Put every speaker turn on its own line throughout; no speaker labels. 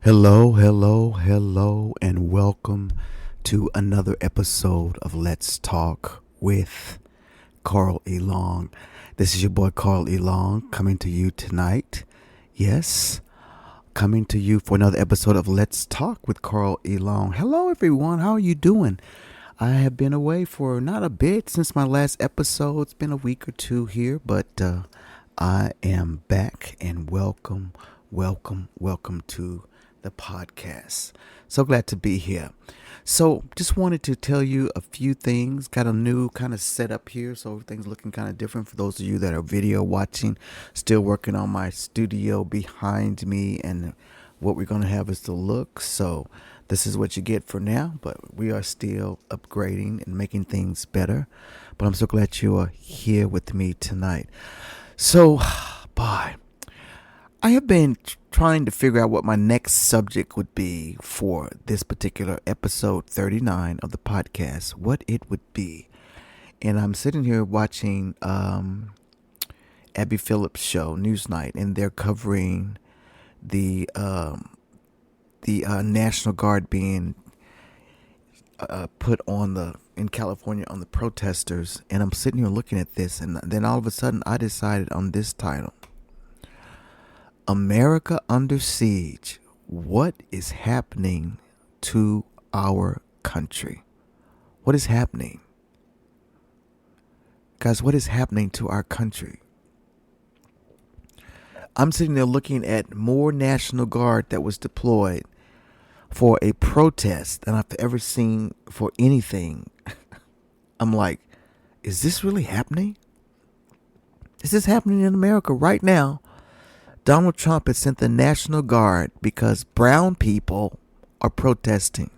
Hello, hello, hello, and welcome to another episode of Let's Talk with Carl E. Long. This is your boy Carl E. Long coming to you tonight. Yes, coming to you for another episode of Let's Talk with Carl E. Long. Hello, everyone. How are you doing? I have been away for not a bit since my last episode. It's been a week or two here, but I am back and welcome to the podcast. So glad to be here. So just wanted to tell you a few things. Got a new kind of setup here, so everything's looking kind of different for those of you that are video watching. Still working on my studio behind me, and what we're going to have is the look. So this is what you get for now, but we are still upgrading and making things better. But I'm so glad you are here with me tonight. So, bye. I have been trying to figure out what my next subject would be for this particular episode 39 of the podcast, what it would be. And I'm sitting here watching Abby Phillips' show, Newsnight, and they're covering the National Guard being put on in California on the protesters. And I'm sitting here looking at this, and then all of a sudden I decided on this title. America Under Siege. What is happening to our country? What is happening? Guys, what is happening to our country? I'm sitting there looking at more National Guard that was deployed for a protest than I've ever seen for anything. I'm like, is this really happening? Is this happening in America right now? Donald Trump has sent the National Guard because brown people are protesting.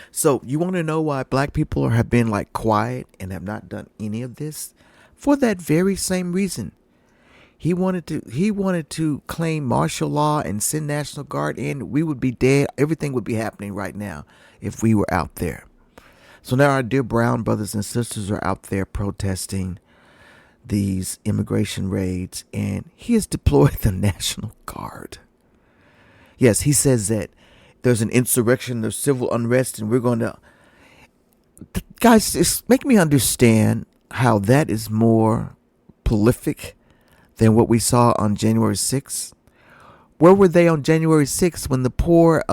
So you want to know why black people have been like quiet and have not done any of this? For that very same reason. He wanted to claim martial law and send National Guard in. We would be dead. Everything would be happening right now if we were out there. So now our dear brown brothers and sisters are out there protesting these immigration raids, and he has deployed the National Guard. Yes, he says that there's an insurrection, there's civil unrest, and we're going to... Guys, just make me understand how that is more prolific than what we saw on January 6th. Where were they on January 6th when the poor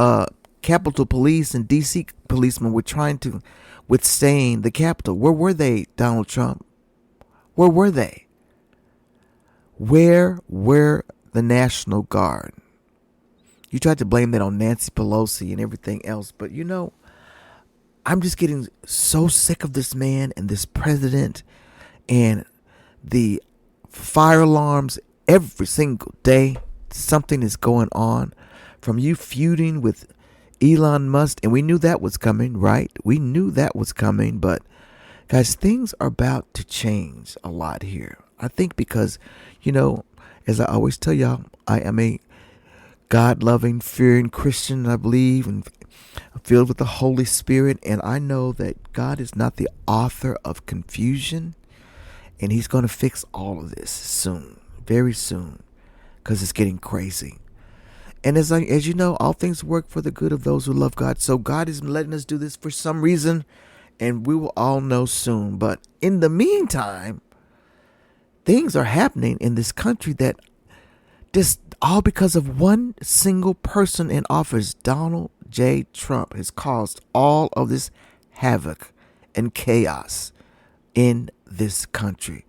Capitol Police and D.C. policemen were trying to withstand the Capitol? Where were they, Donald Trump? Where were they? Where were the National Guard? You tried to blame that on Nancy Pelosi and everything else, but you know, I'm just getting so sick of this man and this president and the fire alarms every single day. Something is going on from you feuding with Elon Musk, and we knew that was coming, right? We knew that was coming, but guys, things are about to change a lot here. I think because, you know, as I always tell y'all, I am a God-loving, fearing Christian, I believe, and filled with the Holy Spirit. And I know that God is not the author of confusion. And he's going to fix all of this soon, very soon, because it's getting crazy. And as you know, all things work for the good of those who love God. So God is letting us do this for some reason. And we will all know soon. But in the meantime, things are happening in this country that just all because of one single person in office, Donald J. Trump, has caused all of this havoc and chaos in this country.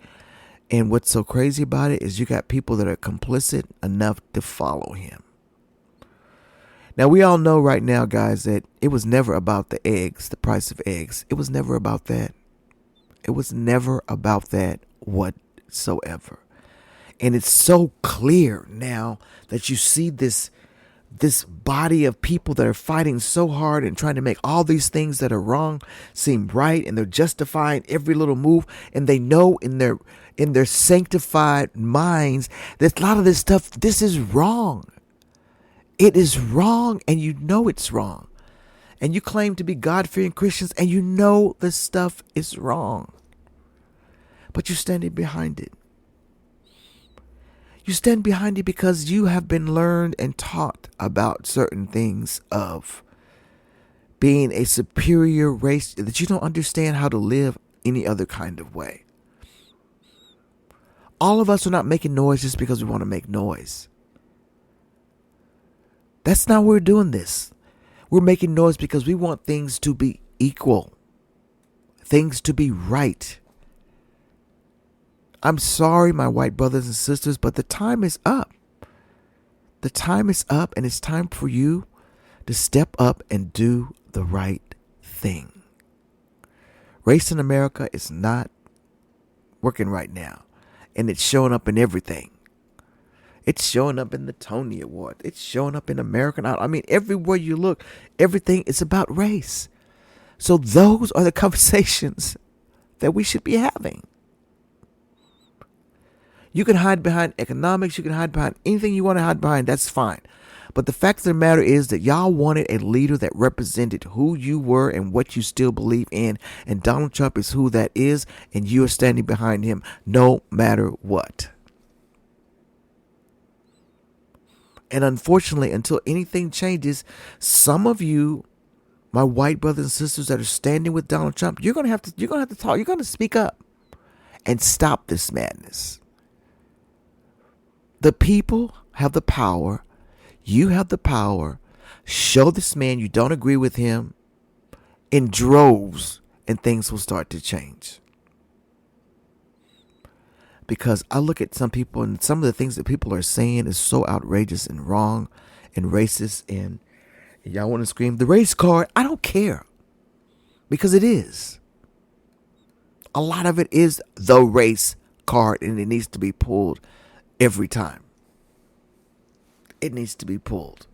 And what's so crazy about it is you got people that are complicit enough to follow him. Now, we all know right now, guys, that it was never about the eggs, the price of eggs. It was never about that. It was never about that whatsoever. And it's so clear now that you see this body of people that are fighting so hard and trying to make all these things that are wrong seem right, and they're justifying every little move, and they know in their sanctified minds that a lot of this stuff, this is wrong. It is wrong, and you know it's wrong. And you claim to be God-fearing Christians, and you know this stuff is wrong. But you're standing behind it. You stand behind it because you have been learned and taught about certain things of being a superior race, that you don't understand how to live any other kind of way. All of us are not making noise just because we want to make noise. That's not why we're doing this. We're making noise because we want things to be equal, things to be right. I'm sorry, my white brothers and sisters, but the time is up. The time is up, and it's time for you to step up and do the right thing. Race in America is not working right now, and it's showing up in everything. It's showing up in the Tony Award. It's showing up in American Idol. I mean, everywhere you look, everything is about race. So those are the conversations that we should be having. You can hide behind economics. You can hide behind anything you want to hide behind. That's fine. But the fact of the matter is that y'all wanted a leader that represented who you were and what you still believe in. And Donald Trump is who that is. And you are standing behind him no matter what. And unfortunately, until anything changes, some of you, my white brothers and sisters that are standing with Donald Trump, you're gonna have to talk. You're gonna speak up and stop this madness. The people have the power. You have the power. Show this man you don't agree with him in droves, and things will start to change. Because I look at some people, and some of the things that people are saying is so outrageous and wrong and racist, and y'all want to scream the race card. I don't care, because it is. A lot of it is the race card, and it needs to be pulled every time. It needs to be pulled.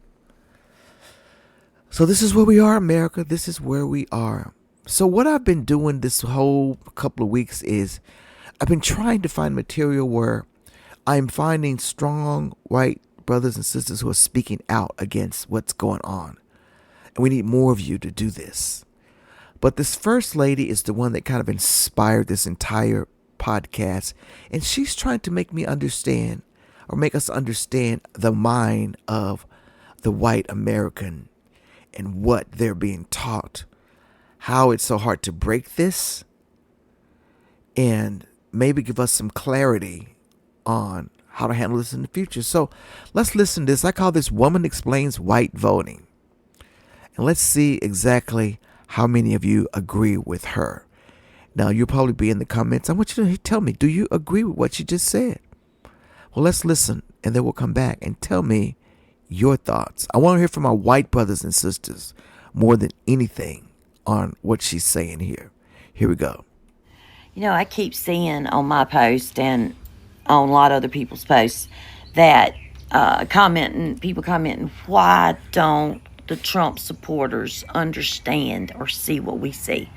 So this is where we are, America. This is where we are. So what I've been doing this whole couple of weeks is I've been trying to find material where I'm finding strong white brothers and sisters who are speaking out against what's going on. And we need more of you to do this. But this first lady is the one that kind of inspired this entire podcast. And she's trying to make me understand, or make us understand, the mind of the white American and what they're being taught. How it's so hard to break this. And maybe give us some clarity on how to handle this in the future. So let's listen to this. I call this Woman Explains White Voting. And let's see exactly how many of you agree with her. Now, you'll probably be in the comments. I want you to tell me, do you agree with what she just said? Well, let's listen, and then we'll come back and tell me your thoughts. I want to hear from my white brothers and sisters more than anything on what she's saying here. Here we go.
You know, I keep seeing on my post and on a lot of other people's posts that people commenting, why don't the Trump supporters understand or see what we see?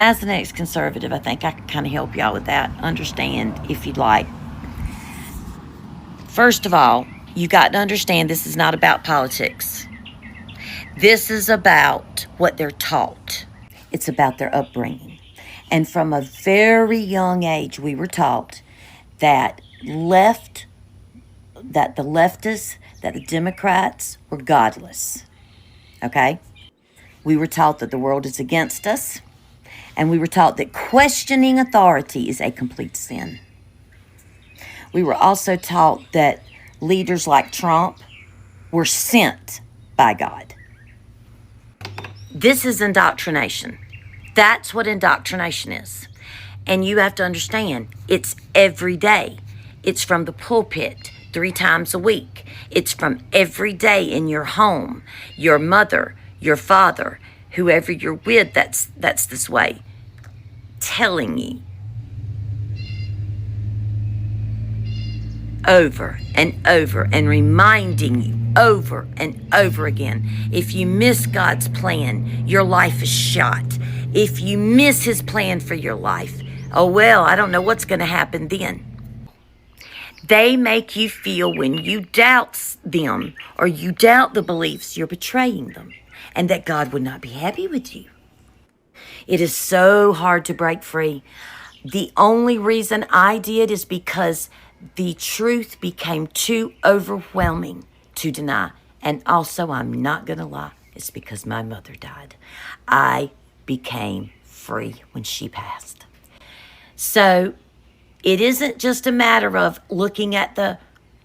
As an ex-conservative, I think I can kind of help y'all with that. Understand if you'd like. First of all, you got to understand this is not about politics. This is about what they're taught. It's about their upbringing. And from a very young age, we were taught that the leftists, that the Democrats were godless. Okay? We were taught that the world is against us. And we were taught that questioning authority is a complete sin. We were also taught that leaders like Trump were sent by God. This is indoctrination. That's what indoctrination is. And you have to understand, it's every day. It's from the pulpit 3 times a week. It's from every day in your home, your mother, your father, whoever you're with that's this way, telling you over and over and reminding you over and over again. If you miss God's plan, your life is shot. If you miss his plan for your life, oh well, I don't know what's going to happen then. They make you feel when you doubt them or you doubt the beliefs, you're betraying them and that God would not be happy with you. It is so hard to break free. The only reason I did is because The truth became too overwhelming to deny. And also, I'm not going to lie, it's because my mother died. I became free when she passed. So it isn't just a matter of looking at the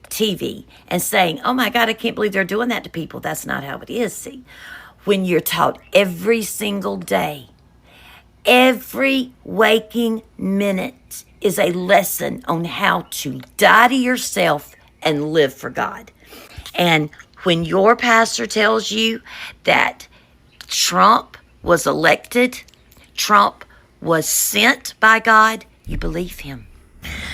TV and saying, oh my God, I can't believe they're doing that to people. That's not how it is. See, when you're taught every single day, every waking minute is a lesson on how to die to yourself and live for God. And when your pastor tells you that Trump was elected, Trump was sent by God, you believe him.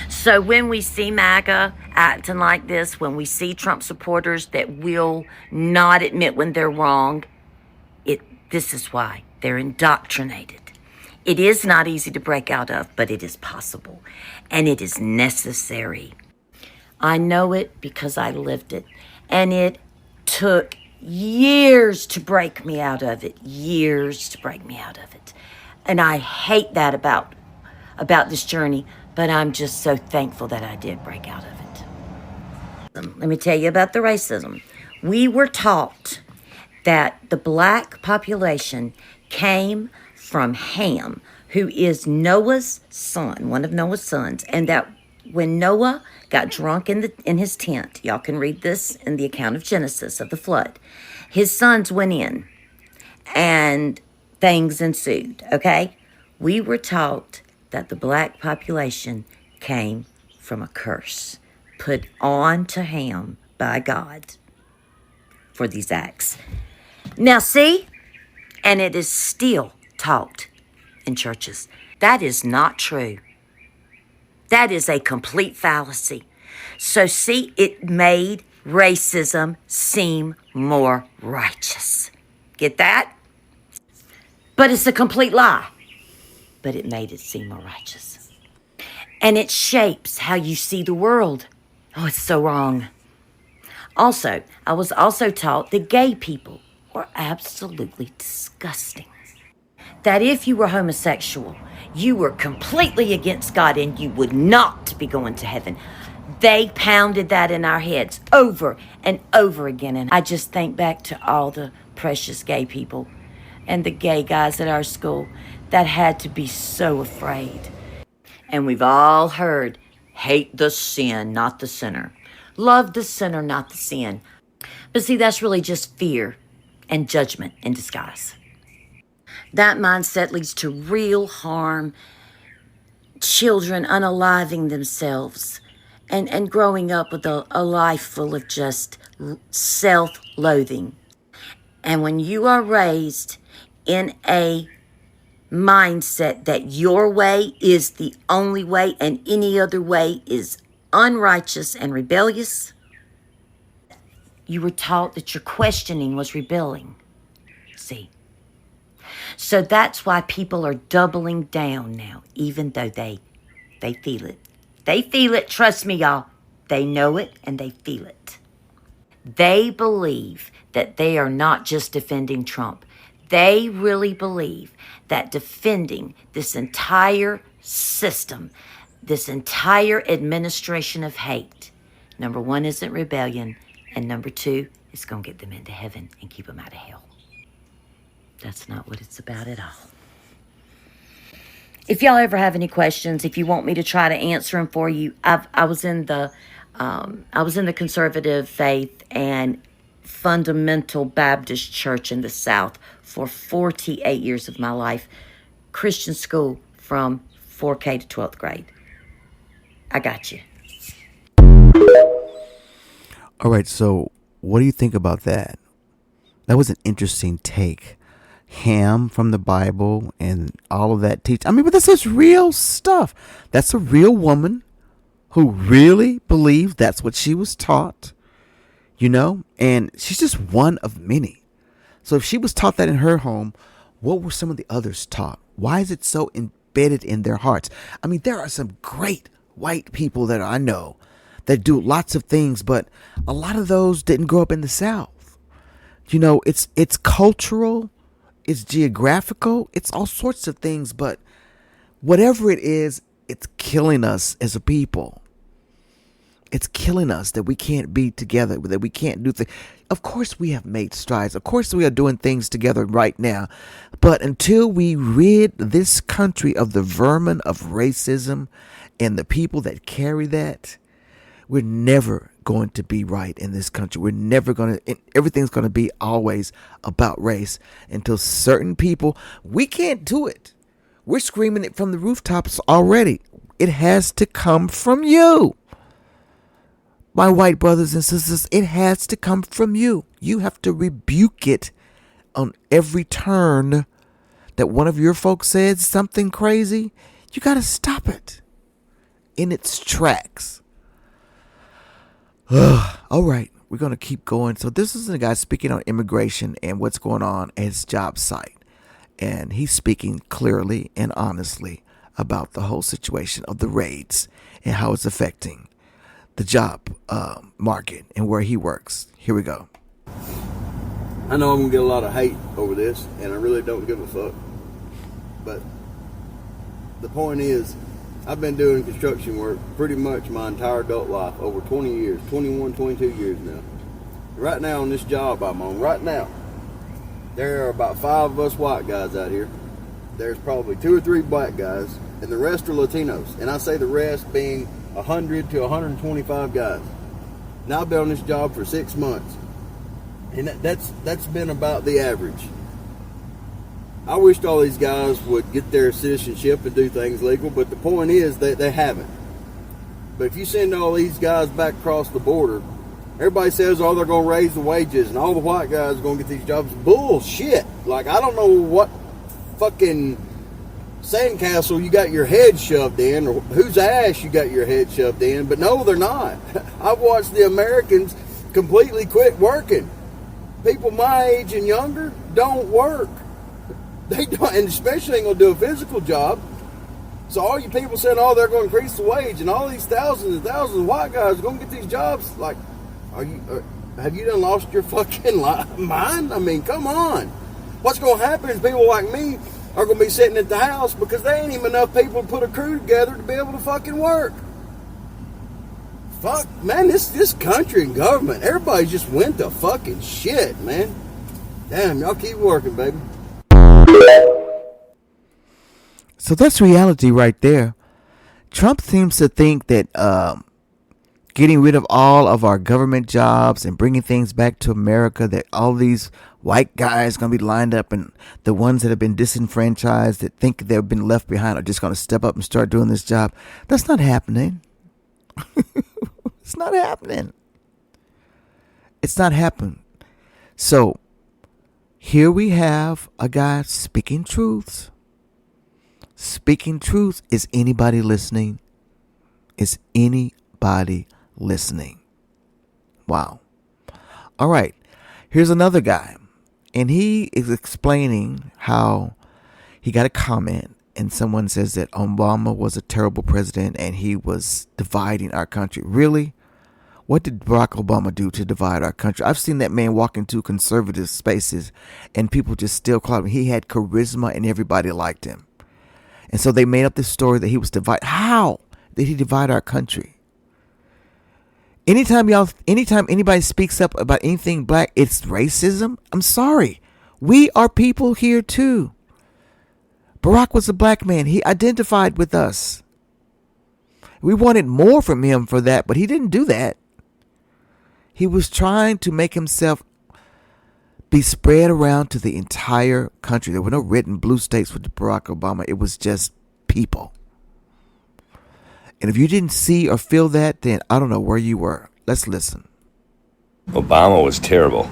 So when we see MAGA acting like this, when we see Trump supporters that will not admit when they're wrong, this is why they're indoctrinated. It is not easy to break out of, but it is possible, and it is necessary. I know it because I lived it, and it took years to break me out of it, And I hate that about this journey, but I'm just so thankful that I did break out of it. Let me tell you about the racism. We were taught that the black population came from Ham, who is Noah's son, one of Noah's sons, and that when Noah got drunk in his tent, y'all can read this in the account of Genesis of the flood, his sons went in and things ensued, okay? We were taught that the black population came from a curse put on to Ham by God for these acts. Now see, and it is still taught in churches. That is not true. That is a complete fallacy. So see, it made racism seem more righteous. Get that? But it's a complete lie. But it made it seem more righteous. And it shapes how you see the world. Oh, it's so wrong. Also, I was also taught that gay people were absolutely disgusting. That if you were homosexual, you were completely against God and you would not be going to heaven. They pounded that in our heads over and over again. And I just think back to all the precious gay people and the gay guys at our school that had to be so afraid. And we've all heard, hate the sin, not the sinner. Love the sinner, not the sin. But see, that's really just fear and judgment in disguise. That mindset leads to real harm, children unaliving themselves, and growing up with a life full of just self-loathing. And when you are raised in a mindset that your way is the only way and any other way is unrighteous and rebellious, you were taught that your questioning was rebelling. See? So that's why people are doubling down now, even though they feel it. They feel it, trust me, y'all. They know it and they feel it. They believe that they are not just defending Trump. They really believe that defending this entire system, this entire administration of hate, number one, isn't rebellion, and number two, it's going to get them into heaven and keep them out of hell. That's not what it's about at all. If y'all ever have any questions, if you want me to try to answer them for you, I was in the conservative faith and fundamental Baptist church in the South for 48 years of my life. Christian school from 4K to 12th grade. I got you.
All right, so what do you think about that? That was an interesting take. Ham from the Bible and all of that teach. I mean, but this is real stuff. That's a real woman who really believes that's what she was taught, you know, and she's just one of many. So if she was taught that in her home, what were some of the others taught? Why is it so embedded in their hearts? I mean, there are some great white people that I know that do lots of things, but a lot of those didn't grow up in the South. You know, it's cultural, it's geographical, it's all sorts of things, but whatever it is, it's killing us as a people. It's killing us that we can't be together, that we can't do things. Of course, we have made strides. Of course, we are doing things together right now. But until we rid this country of the vermin of racism and the people that carry that, we're never going to be right in this country. We're never going to, everything's going to be always about race until certain people, we can't do it. We're screaming it from the rooftops already. It has to come from you. My white brothers and sisters, it has to come from you. You have to rebuke it on every turn that one of your folks says something crazy. You got to stop it in its tracks. All right, we're going to keep going. So this is a guy speaking on immigration and what's going on at his job site. And he's speaking clearly and honestly about the whole situation of the raids and how it's affecting the job market and where he works. Here we go.
I know I'm going to get a lot of hate over this, and I really don't give a fuck. But the point is, I've been doing construction work pretty much my entire adult life, over 20 years, 21, 22 years now. Right now on this job I'm on, right now, there are about 5 of us white guys out here. There's probably 2 or 3 black guys, and the rest are Latinos. And I say the rest being 100 to 125 guys. Now I've been on this job for 6 months, and that's been about the average. I wished all these guys would get their citizenship and do things legal, but the point is that they haven't. But if you send all these guys back across the border, everybody says, oh, they're going to raise the wages and all the white guys are going to get these jobs. Bullshit. Like, I don't know what fucking sandcastle you got your head shoved in, or whose ass you got your head shoved in, but no, they're not. I've watched the Americans completely quit working. People my age and younger don't work. They don't, and especially ain't gonna do a physical job. So all you people saying, oh, they're gonna increase the wage, and all these thousands and thousands of white guys are gonna get these jobs, like, have you done lost your fucking mind? I mean, come on. What's gonna happen is people like me are going to be sitting at the house because there ain't even enough people to put a crew together to be able to fucking work. Fuck, man, this country and government, everybody just went to fucking shit, man. Damn, y'all keep working, baby.
So that's reality right there. Trump seems to think that getting rid of all of our government jobs and bringing things back to America, that all these white guys going to be lined up, and the ones that have been disenfranchised that think they've been left behind are just going to step up and start doing this job. That's not happening. It's not happening. It's not happening. So here we have a guy speaking truths. Speaking truths. Is anybody listening? Is anybody listening? Wow. All right. Here's another guy. And he is explaining how he got a comment and someone says that Obama was a terrible president and he was dividing our country. Really? What did Barack Obama do to divide our country? I've seen that man walk into conservative spaces and people just still call him. He had charisma and everybody liked him. And so they made up this story that he was divided. How did he divide our country? Anytime anybody speaks up about anything black, it's racism. I'm sorry. We are people here too. Barack was a black man. He identified with us. We wanted more from him for that, but he didn't do that. He was trying to make himself be spread around to the entire country. There were no red and blue states with Barack Obama. It was just people. And if you didn't see or feel that, then I don't know where you were. Let's listen.
Obama was terrible.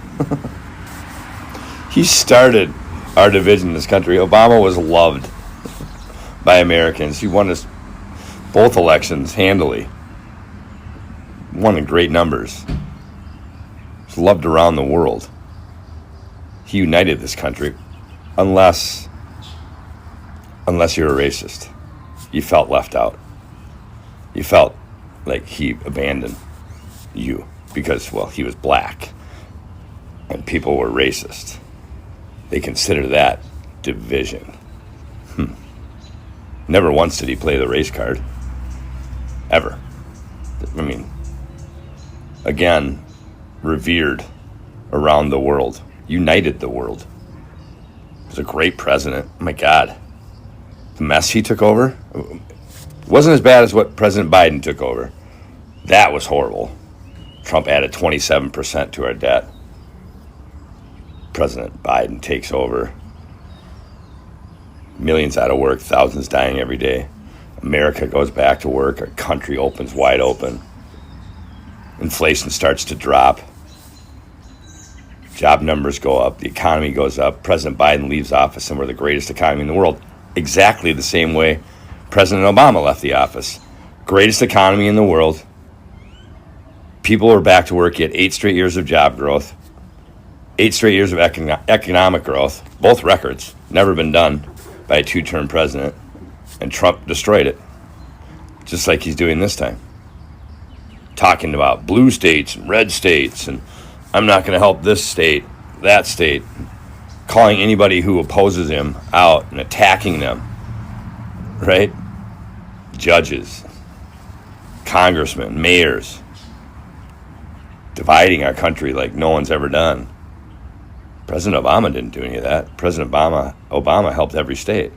He started our division in this country. Obama was loved by Americans. He won us both elections handily. Won in great numbers. He was loved around the world. He united this country. Unless you're a racist. You felt left out. You felt like he abandoned you because, well, he was black and people were racist. They consider that division. Never once did he play the race card. Ever. I mean, again, revered around the world, united the world. He was a great president. Oh my God. The mess he took over wasn't as bad as what President Biden took over. That was horrible. Trump added 27% to our debt. President Biden takes over. Millions out of work, thousands dying every day. America goes back to work. Our country opens wide open. Inflation starts to drop. Job numbers go up. The economy goes up. President Biden leaves office and we're the greatest economy in the world. Exactly the same way President Obama left the office. Greatest economy in the world. People are back to work. He had 8 straight years of job growth. 8 straight years of economic growth. Both records. Never been done by a 2-term president. And Trump destroyed it. Just like he's doing this time. Talking about blue states and red states. And I'm not going to help this state, that state. Calling anybody who opposes him out and attacking them. Right? Judges. Congressmen. Mayors. Dividing our country like no one's ever done. President Obama didn't do any of that. President Obama helped every state.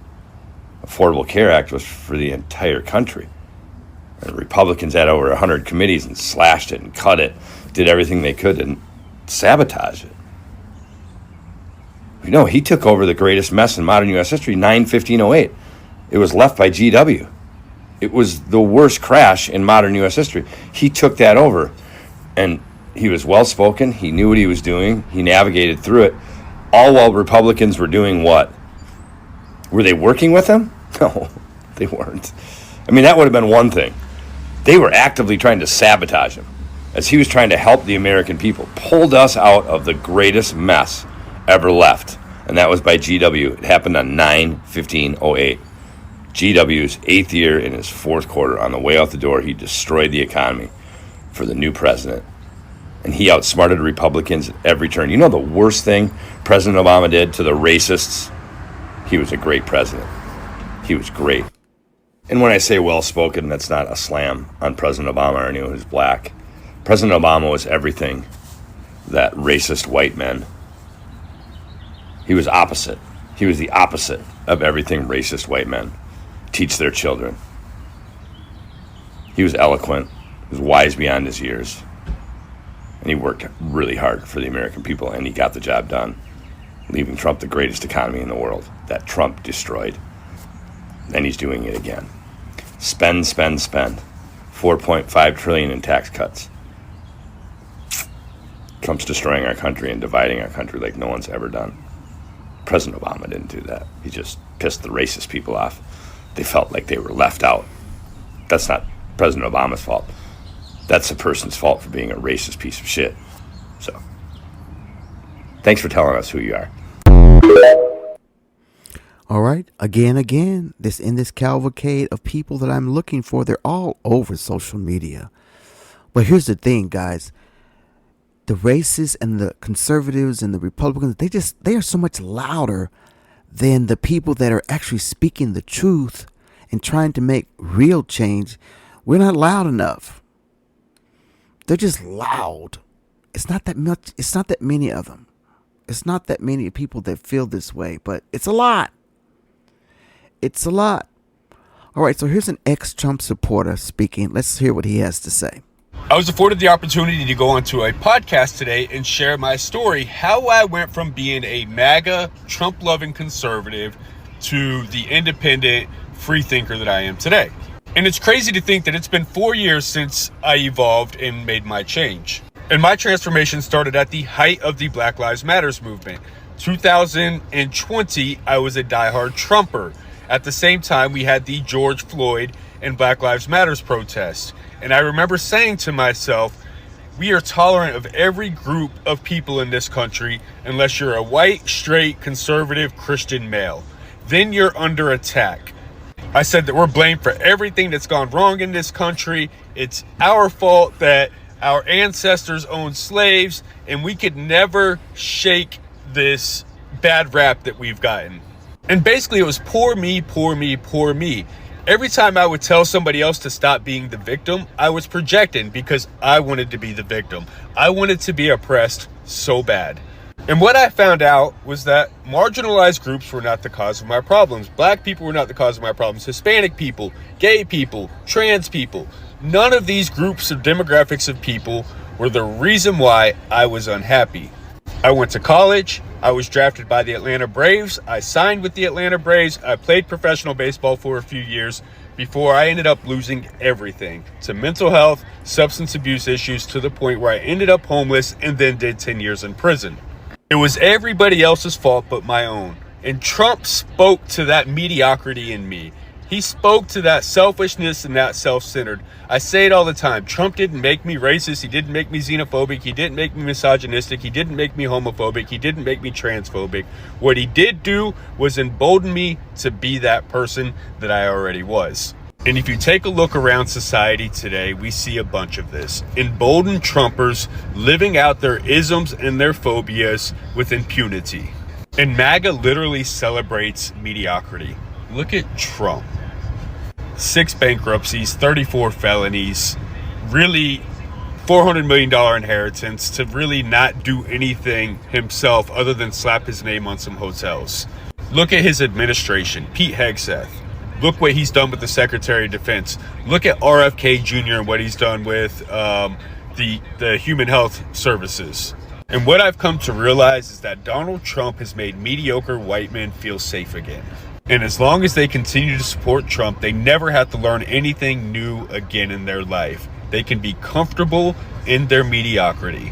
Affordable Care Act was for the entire country. And Republicans had over 100 committees and slashed it and cut it, did everything they could and sabotage it. You know, he took over the greatest mess in modern U.S. history, 9/15/08. It was left by GW. It was the worst crash in modern U.S. history. He took that over, and he was well-spoken. He knew what he was doing. He navigated through it, all while Republicans were doing what? Were they working with him? No, they weren't. I mean, that would have been one thing. They were actively trying to sabotage him as he was trying to help the American people. Pulled us out of the greatest mess ever left, and that was by GW. It happened on 9/15/08. GW's 8th year in his 4th quarter. On the way out the door, he destroyed the economy for the new president. And he outsmarted Republicans at every turn. You know the worst thing President Obama did to the racists? He was a great president. He was great. And when I say well-spoken, that's not a slam on President Obama or anyone who's black. President Obama was everything that racist white men. He was opposite. He was the opposite of everything racist white men teach their children. He was eloquent. He was wise beyond his years. And he worked really hard for the American people, and he got the job done, leaving Trump the greatest economy in the world that Trump destroyed. And he's doing it again. Spend, spend, spend. $4.5 trillion in tax cuts. Trump's destroying our country and dividing our country like no one's ever done. President Obama didn't do that. He just pissed the racist people off. They felt like they were left out. That's not President Obama's fault. That's the person's fault for being a racist piece of shit. So, thanks for telling us who you are.
All right. Again, this cavalcade of people that I'm looking for, they're all over social media. But here's the thing, guys. The racists and the conservatives and the Republicans, they are so much louder than the people that are actually speaking the truth and trying to make real change. We're not loud enough. They're just loud. It's not that much. It's not that many of them. It's not that many people that feel this way, but it's a lot. It's a lot. All right, so here's an ex-Trump supporter speaking. Let's hear what he has to say.
I was afforded the opportunity to go onto a podcast today and share my story, how I went from being a MAGA, Trump-loving conservative to the independent free thinker that I am today. And it's crazy to think that it's been 4 years since I evolved and made my change. And my transformation started at the height of the Black Lives Matters movement. 2020, I was a diehard Trumper. At the same time, we had the George Floyd and Black Lives Matters protests. And I remember saying to myself, we are tolerant of every group of people in this country unless you're a white, straight, conservative, Christian male. Then you're under attack. I said that we're blamed for everything that's gone wrong in this country. It's our fault that our ancestors owned slaves, and we could never shake this bad rap that we've gotten. And basically it was poor me, poor me, poor me. Every time I would tell somebody else to stop being the victim, I was projecting because I wanted to be the victim. I wanted to be oppressed so bad. And what I found out was that marginalized groups were not the cause of my problems. Black people were not the cause of my problems. Hispanic people, gay people, trans people. None of these groups or demographics of people were the reason why I was unhappy. I went to college. I was drafted by the Atlanta Braves. I signed with the Atlanta Braves. I played professional baseball for a few years before I ended up losing everything to mental health, substance abuse issues, to the point where I ended up homeless and then did 10 years in prison. It was everybody else's fault but my own. And Trump spoke to that mediocrity in me. He spoke to that selfishness and that self-centered. I say it all the time. Trump didn't make me racist. He didn't make me xenophobic. He didn't make me misogynistic. He didn't make me homophobic. He didn't make me transphobic. What he did do was embolden me to be that person that I already was. And if you take a look around society today, we see a bunch of this. Emboldened Trumpers living out their isms and their phobias with impunity. And MAGA literally celebrates mediocrity. Look at Trump. 6 bankruptcies, 34 felonies, really $400 million inheritance to really not do anything himself other than slap his name on some hotels. Look at his administration, Pete Hegseth. Look what he's done with the Secretary of Defense. Look at RFK Jr. and what he's done with the Human Health Services. And what I've come to realize is that Donald Trump has made mediocre white men feel safe again. And as long as they continue to support Trump, they never have to learn anything new again in their life. They can be comfortable in their mediocrity.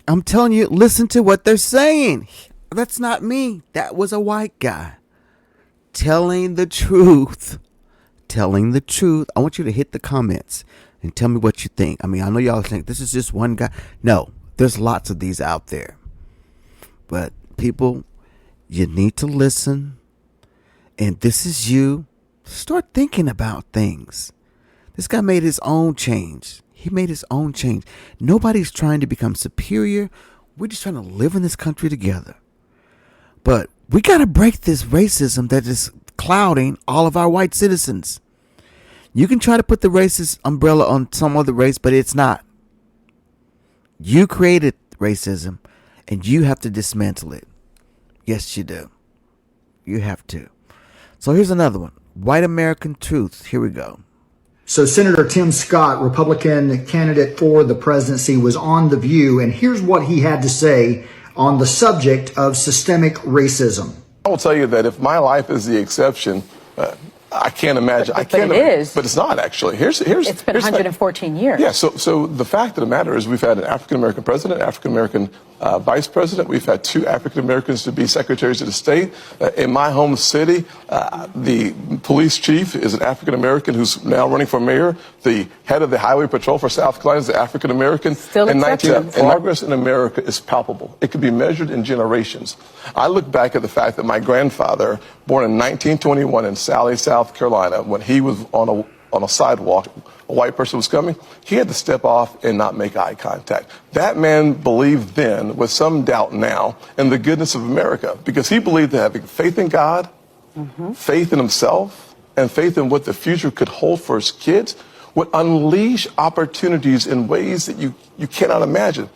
I'm telling you, listen to what they're saying. That's not me. That was a white guy telling the truth. Telling the truth. I want you to hit the comments and tell me what you think. I mean, I know y'all think this is just one guy. No, there's lots of these out there. But people, you need to listen. And this is you. Start thinking about things. This guy made his own change. He made his own change. Nobody's trying to become superior. We're just trying to live in this country together. But we got to break this racism that is clouding all of our white citizens. You can try to put the racist umbrella on some other race, but it's not. You created racism, and you have to dismantle it. Yes, you do. You have to. So here's another one. White American truth. Here we go.
So Senator Tim Scott, Republican candidate for the presidency, was on The View, and here's what he had to say on the subject of systemic racism.
I will tell you that if my life is the exception, I can't imagine.
But it is.
But it's not, actually. It's
been 114 years.
Yeah, so the fact of the matter is we've had an African-American president, African-American vice president. We've had 2 African-Americans to be secretaries of the state. In my home city, the police chief is an African-American who's now running for mayor. The head of the highway patrol for South Carolina is an African-American.
Still exceptions.
And progress in America is palpable. It can be measured in generations. I look back at the fact that my grandfather, born in 1921 in Sally, South Carolina, when he was on a sidewalk, a white person was coming, he had to step off and not make eye contact. That man believed then, with some doubt now, in the goodness of America, because he believed that having faith in God, faith in himself, and faith in what the future could hold for his kids would unleash opportunities in ways that you cannot imagine.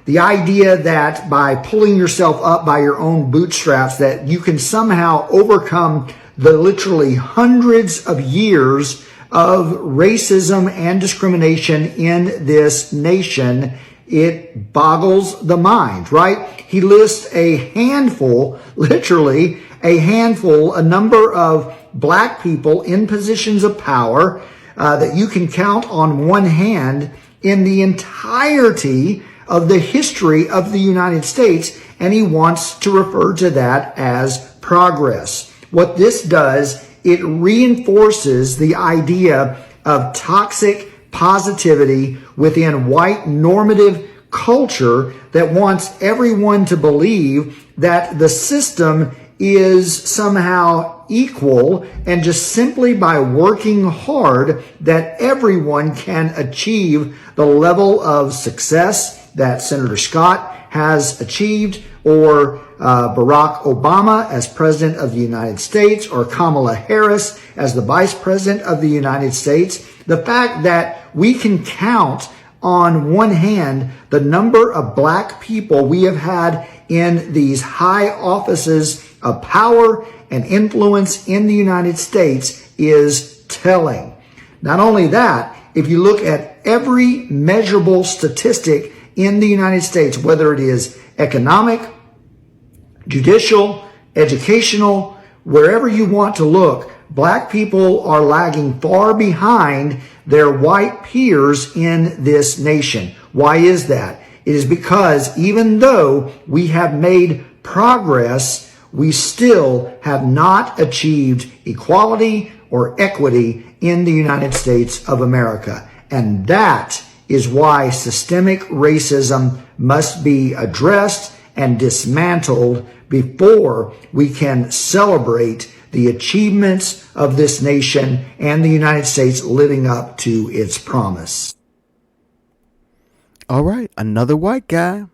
The idea that by pulling yourself up by your own bootstraps, that you can somehow overcome the literally hundreds of years of racism and discrimination in this nation, it boggles the mind, right? He lists a handful, literally a handful, a number of black people in positions of power that you can count on one hand in the entirety of the history of the United States, and he wants to refer to that as progress. What this does, it reinforces the idea of toxic positivity within white normative culture that wants everyone to believe that the system is somehow equal, and just simply by working hard that everyone can achieve the level of success that Senator Scott has achieved, or Barack Obama as President of the United States or Kamala Harris as the Vice President of the United States, the fact that we can count on one hand the number of black people we have had in these high offices of power and influence in the United States is telling. Not only that, if you look at every measurable statistic in the United States, whether it is economic, judicial, educational, wherever you want to look, black people are lagging far behind their white peers in this nation. Why is that? It is because even though we have made progress, we still have not achieved equality or equity in the United States of America. And that is why systemic racism must be addressed and dismantled before we can celebrate the achievements of this nation and the United States living up to its promise.
All right, another white guy.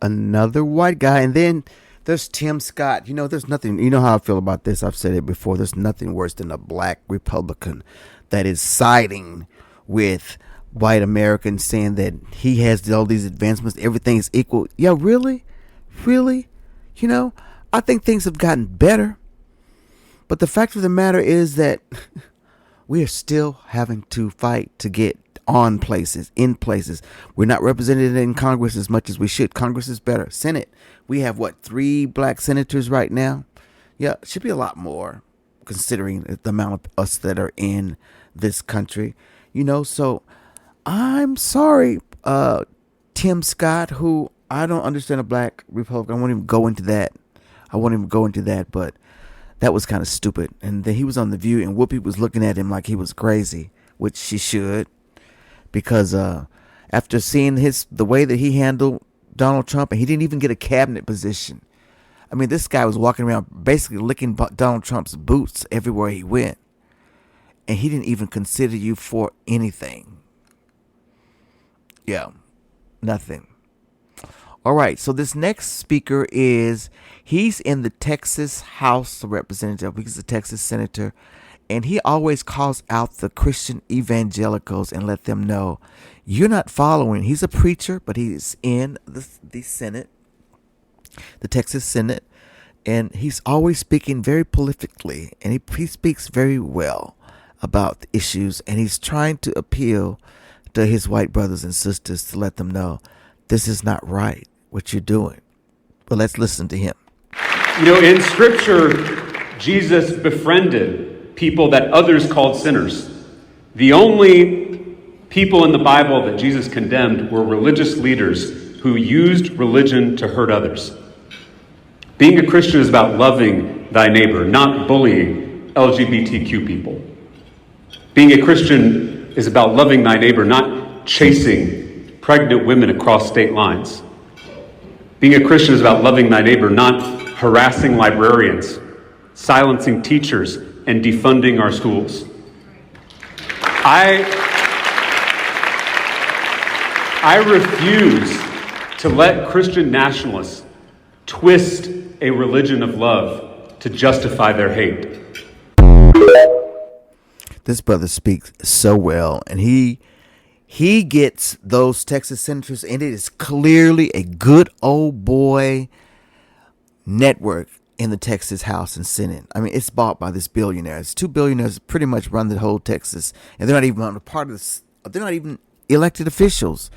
And then there's Tim Scott. There's nothing, you know how I feel about this. I've said it before. There's nothing worse than a black Republican that is siding with white Americans saying that he has all these advancements. Everything is equal. Yeah, really? Really? I think things have gotten better. But the fact of the matter is that we are still having to fight to get in places. We're not represented in Congress as much as we should. Congress is better. Senate, we have 3 black senators right now? Yeah, it should be a lot more considering the amount of us that are in this country. So I'm sorry, Tim Scott, who I don't understand a black Republican. I won't even go into that. But that was kind of stupid. And then he was on The View, and Whoopi was looking at him like he was crazy, which she should, because after seeing the way that he handled Donald Trump, and he didn't even get a cabinet position. I mean, this guy was walking around basically licking Donald Trump's boots everywhere he went, and he didn't even consider you for anything. Yeah, nothing. All right, so this next speaker he's in the Texas House of Representatives. He's a Texas senator, and he always calls out the Christian evangelicals and let them know, you're not following. He's a preacher, but he's in the Senate, the Texas Senate, and he's always speaking very politically, and he speaks very well about the issues, and he's trying to appeal to his white brothers and sisters to let them know this is not right, what you're doing. But let's listen to him.
In Scripture, Jesus befriended people that others called sinners. The only people in the Bible that Jesus condemned were religious leaders who used religion to hurt others. Being a Christian is about loving thy neighbor, not bullying LGBTQ people. Being a Christian is about loving thy neighbor, not chasing pregnant women across state lines. Being a Christian is about loving thy neighbor, not harassing librarians, silencing teachers, and defunding our schools. I refuse to let Christian nationalists twist a religion of love to justify their hate.
This brother speaks so well, and he gets those Texas senators, and it is clearly a good old boy network in the Texas House and Senate. I mean, it's bought by this billionaire. It's 2 billionaires pretty much run the whole Texas, and they're not even on a part of this. They're not even elected officials,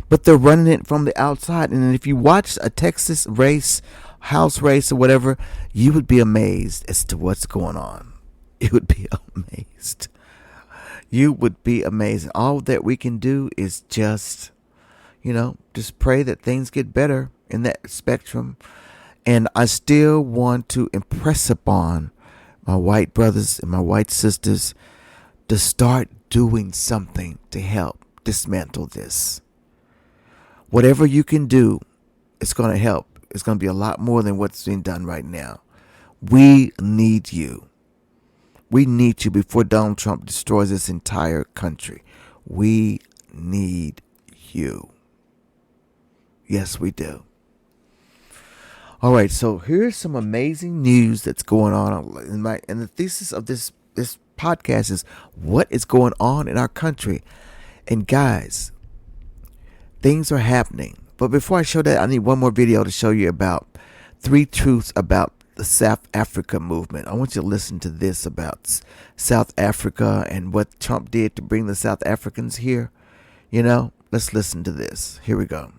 but they're running it from the outside. And if you watch a Texas race, House race, or whatever, you would be amazed as to what's going on. You would be amazed. You would be amazed. All that we can do is just pray that things get better in that spectrum. And I still want to impress upon my white brothers and my white sisters to start doing something to help dismantle this. Whatever you can do, it's going to help. It's going to be a lot more than what's being done right now. We need you. We need you before Donald Trump destroys this entire country. We need you. Yes, we do. All right, so here's some amazing news that's going on. And the thesis of this podcast is what is going on in our country. And guys, things are happening. But before I show that, I need one more video to show you about 3 truths about the South Africa movement. I want you to listen to this about South Africa and what Trump did to bring the South Africans here. Let's listen to this. Here we go.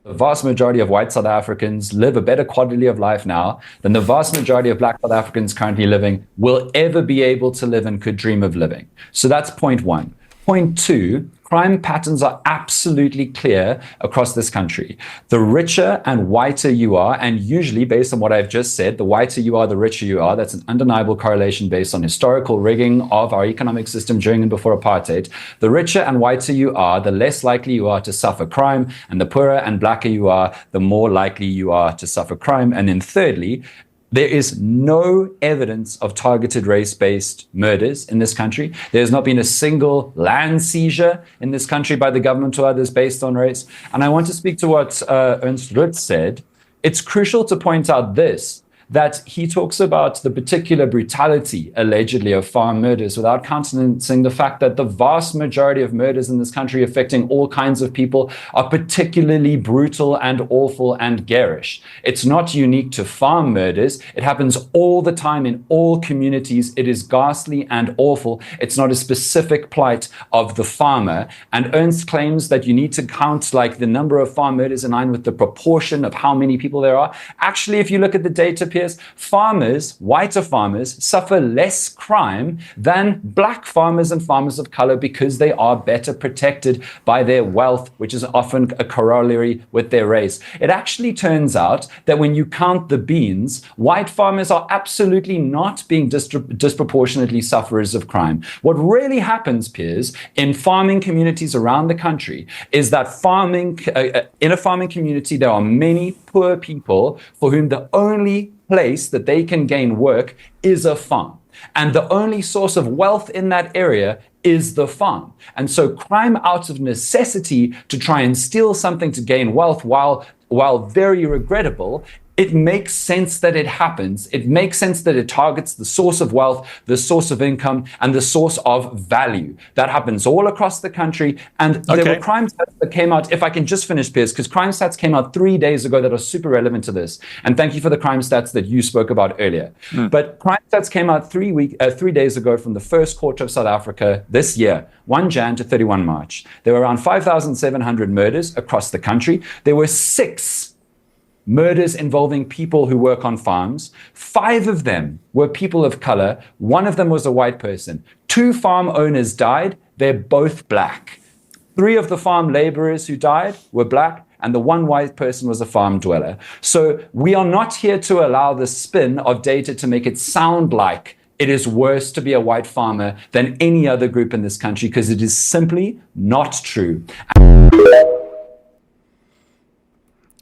The vast majority of white South Africans live a better quality of life now than the vast majority of black South Africans currently living will ever be able to live and could dream of living. So that's point one. Point two, crime patterns are absolutely clear across this country. The richer and whiter you are, and usually based on what I've just said, the whiter you are, the richer you are. That's an undeniable correlation based on historical rigging of our economic system during and before apartheid. The richer and whiter you are, the less likely you are to suffer crime, and the poorer and blacker you are, the more likely you are to suffer crime. And then thirdly, there is no evidence of targeted race-based murders in this country. There has not been a single land seizure in this country by the government or others based on race. And I want to speak to what Ernst Ruth said. It's crucial to point out this, that he talks about the particular brutality, allegedly, of farm murders without countenancing the fact that the vast majority of murders in this country affecting all kinds of people are particularly brutal and awful and garish. It's not unique to farm murders. It happens all the time in all communities. It is ghastly and awful. It's not a specific plight of the farmer. And Ernst claims that you need to count like the number of farm murders in line with the proportion of how many people there are. Actually, if you look at the data, farmers, whiter farmers, suffer less crime than black farmers and farmers of color because they are better protected by their wealth, which is often a corollary with their race. It actually turns out that when you count the beans, white farmers are absolutely not being disproportionately sufferers of crime. What really happens, Piers, in farming communities around the country is that in a farming community, there are many poor people for whom the only place that they can gain work is a farm. And the only source of wealth in that area is the farm. And so crime out of necessity to try and steal something to gain wealth, while very regrettable, it makes sense that it happens. It makes sense that it targets the source of wealth, the source of income, and the source of value. That happens all across the country. And there were crime stats that came out, if I can just finish, Piers, because crime stats came out 3 days ago that are super relevant to this. And thank you for the crime stats that you spoke about earlier. But crime stats came out 3 days ago from the first quarter of South Africa this year, 1 Jan to 31 March. There were around 5,700 murders across the country. There were 6 murders involving people who work on farms. 5 of them were people of color. 1 of them was a white person. 2 farm owners died. They're both black. 3 of the farm laborers who died were black, and the 1 white person was a farm dweller. So we are not here to allow the spin of data to make it sound like it is worse to be a white farmer than any other group in this country, because it is simply not true.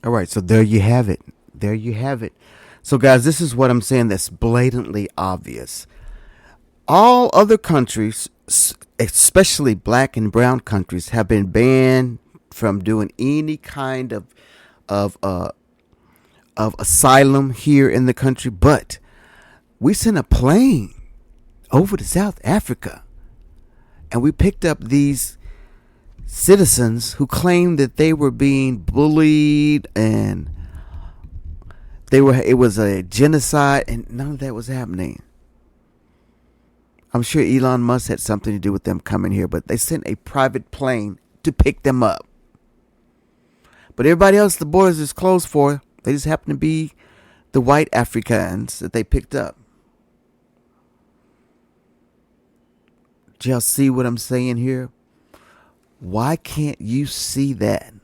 All right, so there you have it. There you have it. So, guys, this is what I'm saying that's blatantly obvious. All other countries, especially black and brown countries, have been banned from doing any kind of asylum here in the country. But we sent a plane over to South Africa, and we picked up these citizens who claimed that they were being bullied and it was a genocide, and none of that was happening. I'm sure Elon Musk had something to do with them coming here, but they sent a private plane to pick them up. But everybody else, the borders is closed for. They just happen to be the white Africans that they picked up. Do y'all see what I'm saying here? Why can't you see that?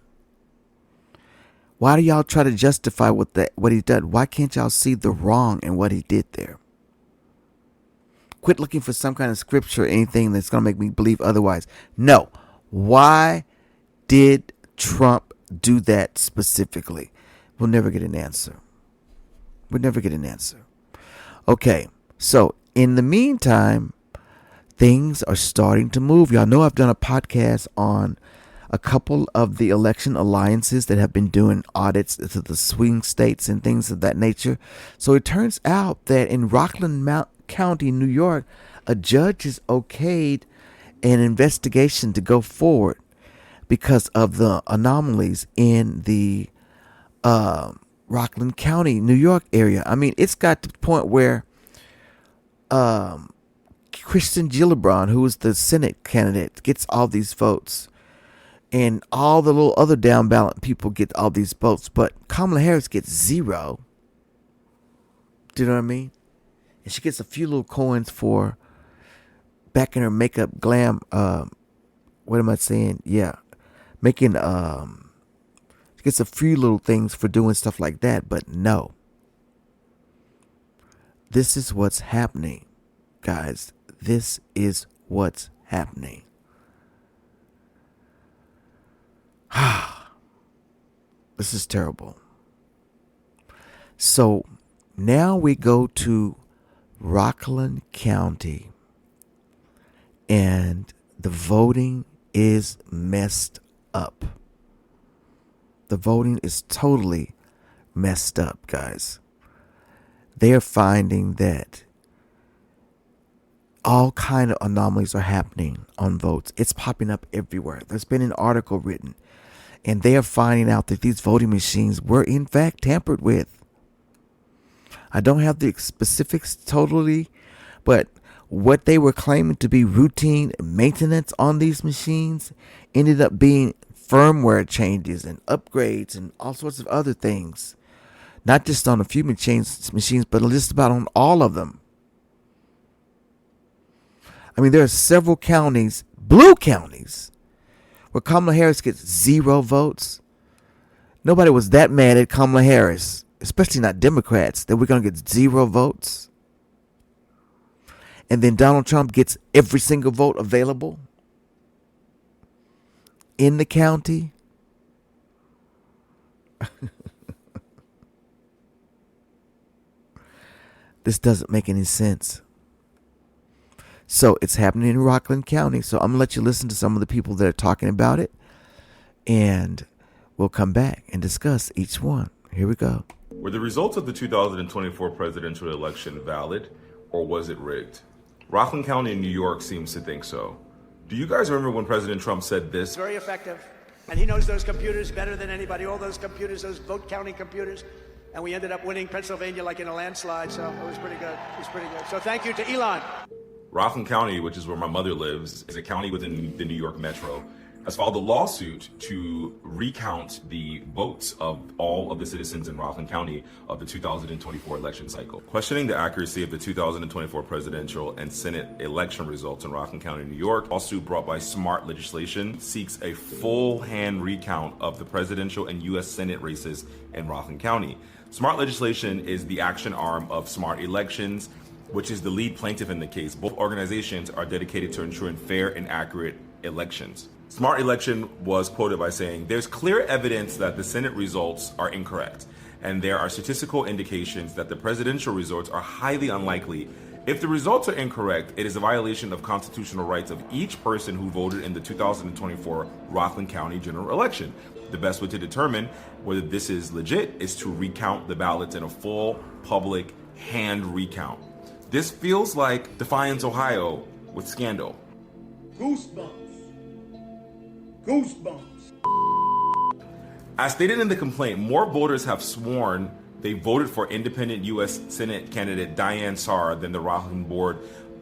Why do y'all try to justify what he did? Why can't y'all see the wrong in what he did there? Quit looking for some kind of scripture or anything that's going to make me believe otherwise. No. Why did Trump do that specifically? We'll never get an answer. We'll never get an answer. Okay, so in the meantime, things are starting to move. Y'all know I've done a podcast on a couple of the election alliances that have been doing audits to the swing states and things of that nature. So it turns out that in Rockland County, New York, a judge has okayed an investigation to go forward because of the anomalies in the Rockland County, New York area. I mean, it's got to the point where Kristen Gillibrand, who is the Senate candidate, gets all these votes. And all the little other down ballot people get all these votes. But Kamala Harris gets 0. Do you know what I mean? And she gets a few little coins for back in her makeup glam. What am I saying? Yeah. Making, she gets a few little things for doing stuff like that. But no. This is what's happening, guys. This is what's happening. This is terrible. So now we go to Rockland County, and the voting is messed up. The voting is totally messed up, guys. They're finding that all kind of anomalies are happening on votes. It's popping up everywhere. There's been an article written, and they are finding out that these voting machines were in fact tampered with. I don't have the specifics totally, but what they were claiming to be routine maintenance on these machines ended up being firmware changes and upgrades and all sorts of other things. Not just on a few machines, but just about on all of them. I mean, there are several counties, blue counties, where Kamala Harris gets 0 votes. Nobody was that mad at Kamala Harris, especially not Democrats, that we're going to get 0 votes. And then Donald Trump gets every single vote available in the county. This doesn't make any sense. So it's happening in Rockland County. So I'm going to let you listen to some of the people that are talking about it. And we'll come back and discuss each one. Here we go.
Were the results of the 2024 presidential election valid, or was it rigged? Rockland County in New York seems to think so. Do you guys remember when President Trump said this?
Very effective. And he knows those computers better than anybody. All those computers, those vote counting computers. And we ended up winning Pennsylvania like in a landslide. So it was pretty good. It was pretty good. So thank you to Elon.
Rockland County, which is where my mother lives, is a county within the New York Metro, has filed a lawsuit to recount the votes of all of the citizens in Rockland County of the 2024 election cycle. Questioning the accuracy of the 2024 presidential and Senate election results in Rockland County, New York, a lawsuit brought by Smart Legislation seeks a full hand recount of the presidential and U.S. Senate races in Rockland County. Smart Legislation is the action arm of Smart Elections, which is the lead plaintiff in the case. Both organizations are dedicated to ensuring fair and accurate elections. Smart Election was quoted by saying, "There's clear evidence that the Senate results are incorrect, and there are statistical indications that the presidential results are highly unlikely. If the results are incorrect, it is a violation of constitutional rights of each person who voted in the 2024 Rockland County general election. The best way to determine whether this is legit is to recount the ballots in a full public hand recount." This feels like Defiance, Ohio with scandal.
Goosebumps. Goosebumps.
As stated in the complaint, more voters have sworn they voted for independent U.S. Senate candidate Diane Sarr than the Rockland Board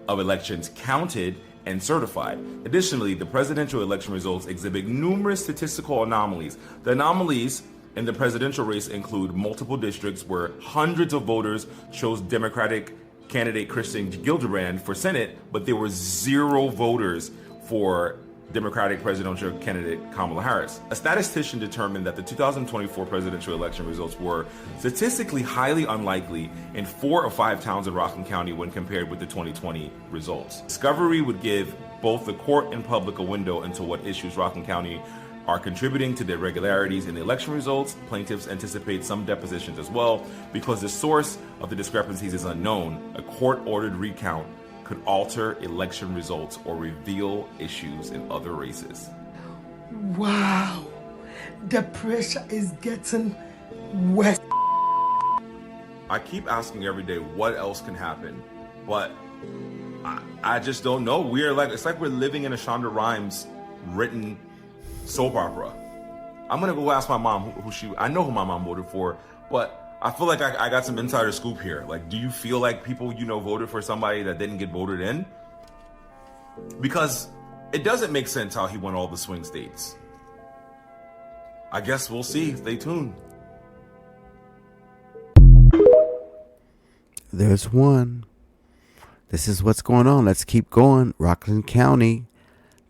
of Elections counted and certified. Additionally, the presidential election results exhibit numerous statistical anomalies. The anomalies in the presidential race include multiple districts where hundreds of voters chose Democratic candidate Kristen Gillibrand for Senate, but there were 0 voters for Democratic presidential candidate Kamala Harris. A statistician determined that the 2024 presidential election results were statistically highly unlikely in 4 of 5 towns in Rockland County when compared with the 2020 results. Discovery would give both the court and public a window into what issues Rockland County are contributing to the irregularities in the election results. Plaintiffs anticipate some depositions as well. Because the source of the discrepancies is unknown, a court-ordered recount could alter election results or reveal issues in other races.
Wow. The pressure is getting worse.
I keep asking every day what else can happen, but I just don't know. It's like we're living in a Shonda Rhimes written soap opera. I'm gonna go ask my mom I know who my mom voted for, but I feel like I got some insider scoop here. Like, do you feel like people, voted for somebody that didn't get voted in? Because it doesn't make sense how he won all the swing states. I guess we'll see. Stay tuned.
There's one. This is what's going on. Let's keep going. Rockland County.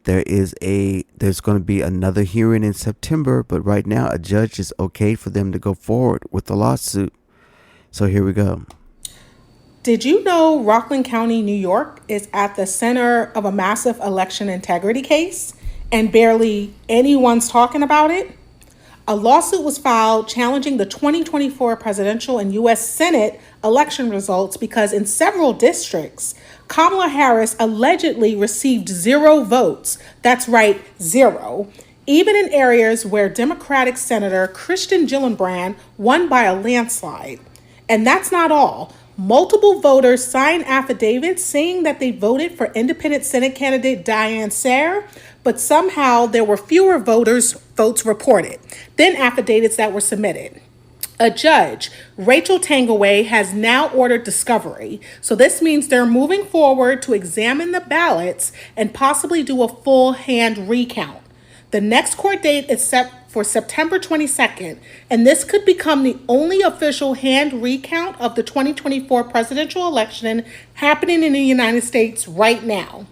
There's going to be another hearing in September, but right now a judge is okay for them to go forward with the lawsuit. So here we go.
Did you know Rockland County, New York is at the center of a massive election integrity case and barely anyone's talking about it? A lawsuit was filed challenging the 2024 presidential and U.S. Senate election results because in several districts, Kamala Harris allegedly received 0 votes. That's right, 0. Even in areas where Democratic Senator Kristen Gillibrand won by a landslide. And that's not all. Multiple voters signed affidavits saying that they voted for independent Senate candidate Diane Sayre, but somehow there were fewer votes reported than affidavits that were submitted. A judge, Rachel Tangaway, has now ordered discovery. So this means they're moving forward to examine the ballots and possibly do a full hand recount. The next court date is set for September 22nd, and this could become the only official hand recount of the 2024 presidential election happening in the United States right now.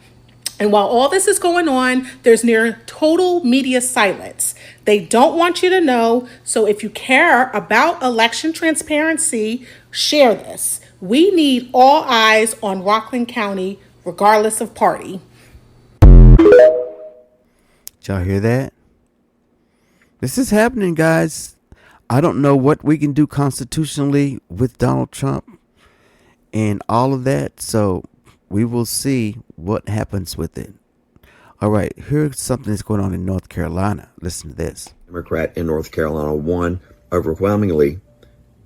And while all this is going on, there's near total media silence. They don't want you to know, so if you care about election transparency, share this. We need all eyes on Rockland County, regardless of party.
Did y'all hear that? This is happening, guys. I don't know what we can do constitutionally with Donald Trump and all of that, so we will see what happens with it. All right, here's something that's going on in North Carolina. Listen to this.
Democrat in North Carolina won overwhelmingly,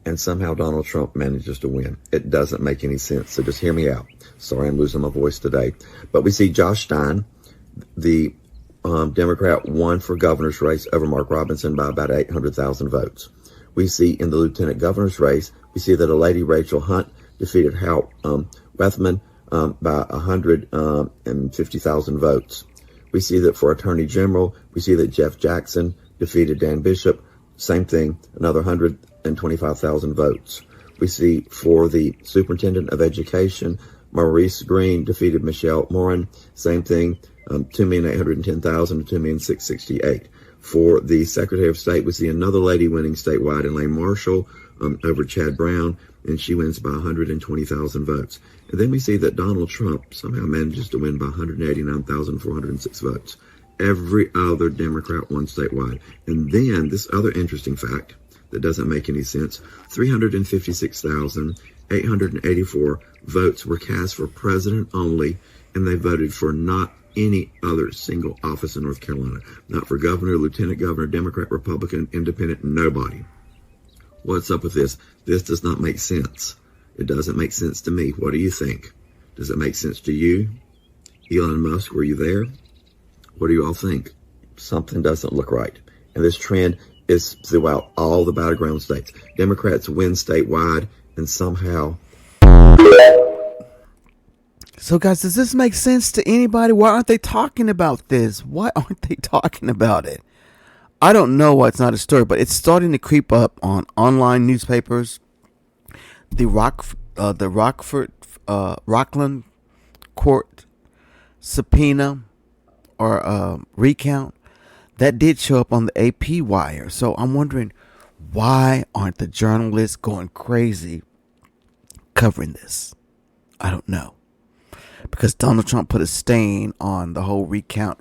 and somehow Donald Trump manages to win. It doesn't make any sense, so just hear me out. Sorry, I'm losing my voice today. But we see Josh Stein, the Democrat, won for governor's race over Mark Robinson by about 800,000 votes. We see in the lieutenant governor's race, we see that a lady, Rachel Hunt, defeated Hal Wethman by 150,000 votes. We see that for attorney general, we see that Jeff Jackson defeated Dan Bishop. Same thing, another 125,000 votes. We see for the superintendent of education, Maurice Green defeated Michelle Morin. Same thing, 2,810,000 to 2,668,000. For the Secretary of State, we see another lady winning statewide, Elaine Marshall, over Chad Brown, and she wins by 120,000 votes. And then we see that Donald Trump somehow manages to win by 189,406 votes. Every other Democrat won statewide. And then this other interesting fact that doesn't make any sense, 356,884 votes were cast for president only, and they voted for not any other single office in North Carolina. Not for governor, lieutenant governor, Democrat, Republican, independent, nobody. What's up with this? This does not make sense. It doesn't make sense to me. What do you think? Does it make sense to you? Elon Musk, were you there? What do you all think? Something doesn't look right. And this trend is throughout all the battleground states. Democrats win statewide, and somehow...
So, guys, does this make sense to anybody? Why aren't they talking about this? Why aren't they talking about it? I don't know why it's not a story, but it's starting to creep up on online newspapers. The Rockland court subpoena or recount that did show up on the AP wire. So I'm wondering, why aren't the journalists going crazy covering this? I don't know. Because Donald Trump put a stain on the whole recount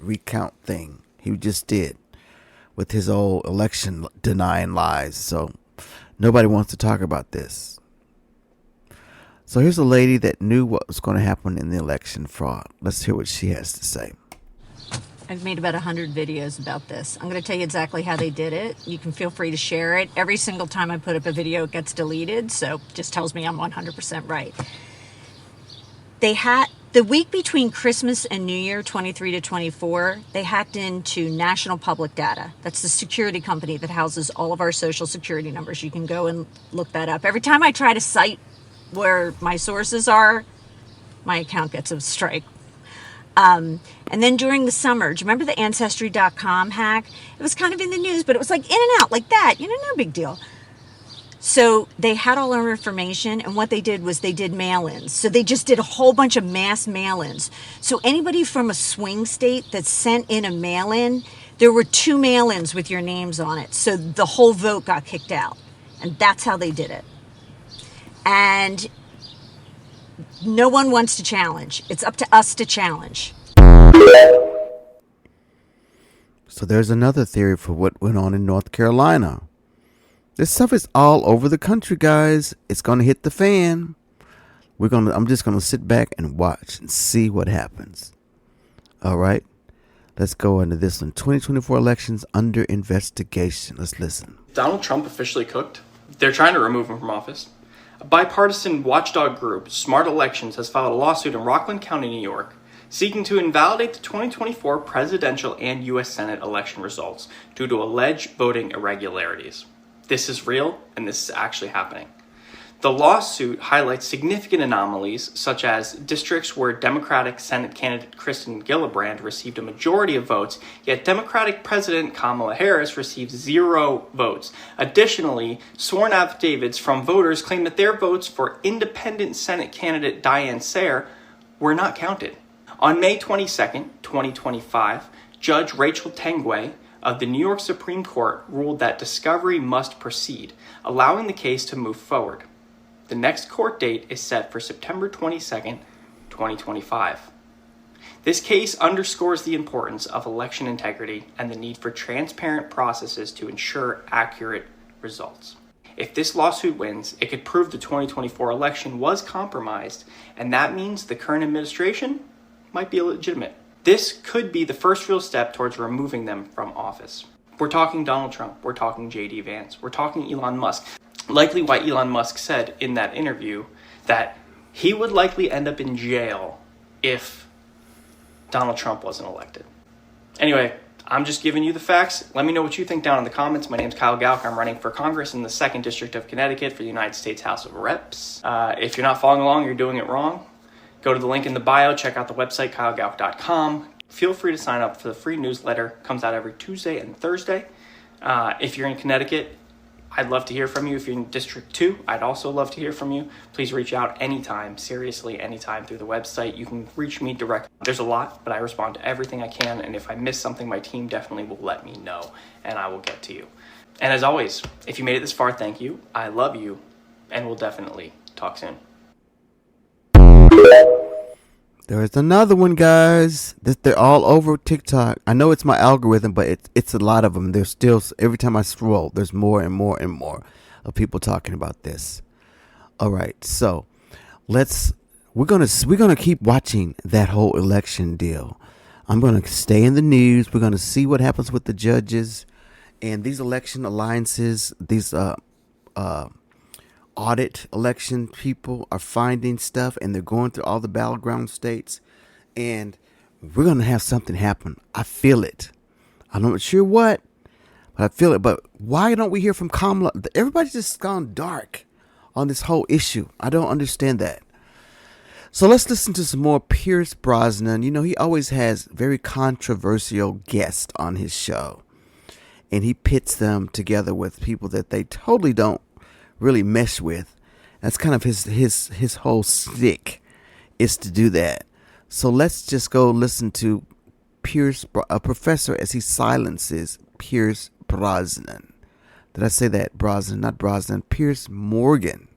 thing he just did with his old election denying lies. So nobody wants to talk about this. So here's a lady that knew what was going to happen in the election fraud. Let's hear what she has to say.
I've made about 100 videos about this. I'm going to tell you exactly how they did it. You can feel free to share it. Every single time I put up a video, it gets deleted, so it just tells me I'm 100% right. They had the week between Christmas and New Year, 23 to 24, they hacked into National Public Data. That's the security company that houses all of our social security numbers. You can go and look that up. Every time I try to cite where my sources are, my account gets a strike. And then during the summer, do you remember the Ancestry.com hack? It was kind of in the news, but it was like in and out like that. No big deal. So they had all our information, and what they did was they did mail-ins. So they just did a whole bunch of mass mail-ins. So anybody from a swing state that sent in a mail-in, there were 2 mail-ins with your names on it. So the whole vote got kicked out. And that's how they did it. And no one wants to challenge. It's up to us to challenge.
So there's another theory for what went on in North Carolina. This stuff is all over the country, guys. It's going to hit the fan. I'm just going to sit back and watch and see what happens. All right. Let's go into this one. 2024 elections under investigation. Let's listen.
Donald Trump officially cooked. They're trying to remove him from office. A bipartisan watchdog group, Smart Elections, has filed a lawsuit in Rockland County, New York, seeking to invalidate the 2024 presidential and U.S. Senate election results due to alleged voting irregularities. This is real, and this is actually happening. The lawsuit highlights significant anomalies, such as districts where Democratic Senate candidate Kristen Gillibrand received a majority of votes, yet Democratic President Kamala Harris received 0 votes. Additionally, sworn affidavits from voters claim that their votes for independent Senate candidate Diane Sayre were not counted. On May 22nd, 2025, Judge Rachel Tengway of the New York Supreme Court ruled that discovery must proceed, allowing the case to move forward. The next court date is set for September 22nd, 2025. This case underscores the importance of election integrity and the need for transparent processes to ensure accurate results. If this lawsuit wins, it could prove the 2024 election was compromised, and that means the current administration might be illegitimate. This could be the first real step towards removing them from office. We're talking Donald Trump, we're talking J.D. Vance, we're talking Elon Musk. Likely why Elon Musk said in that interview that he would likely end up in jail if Donald Trump wasn't elected. Anyway, I'm just giving you the facts. Let me know what you think down in the comments. My name's Kyle Gauck. I'm running for Congress in the 2nd District of Connecticut for the United States House of Reps. If you're not following along, you're doing it wrong. Go to the link in the bio, check out the website, kylegauck.com. Feel free to sign up for the free newsletter. It comes out every Tuesday and Thursday. If you're in Connecticut, I'd love to hear from you. If you're in District 2, I'd also love to hear from you. Please reach out anytime, seriously, anytime through the website. You can reach me directly. There's a lot, but I respond to everything I can. And if I miss something, my team definitely will let me know, and I will get to you. And as always, if you made it this far, thank you. I love you, and we'll definitely talk soon.
There's another one, guys. They're all over TikTok. I know it's my algorithm, but it's a lot of them. There's still, every time I scroll, there's more and more and more of people talking about this. All right, so we're gonna keep watching that whole election deal. I'm gonna stay in the news. We're gonna see what happens with the judges and these election alliances. These audit election people are finding stuff, and they're going through all the battleground states, and we're going to have something happen. I feel it. I'm not sure what, but I feel it. But why don't we hear from Kamala? Everybody's just gone dark on this whole issue. I don't understand that. So let's listen to some more Pierce Brosnan. You know, he always has very controversial guests on his show, and he pits them together with people that they totally don't really mesh with. That's kind of his whole stick, is to do that. So let's just go listen to a professor as he silences Pierce Brosnan. Did I say that? Brosnan, not Brosnan. Pierce Morgan.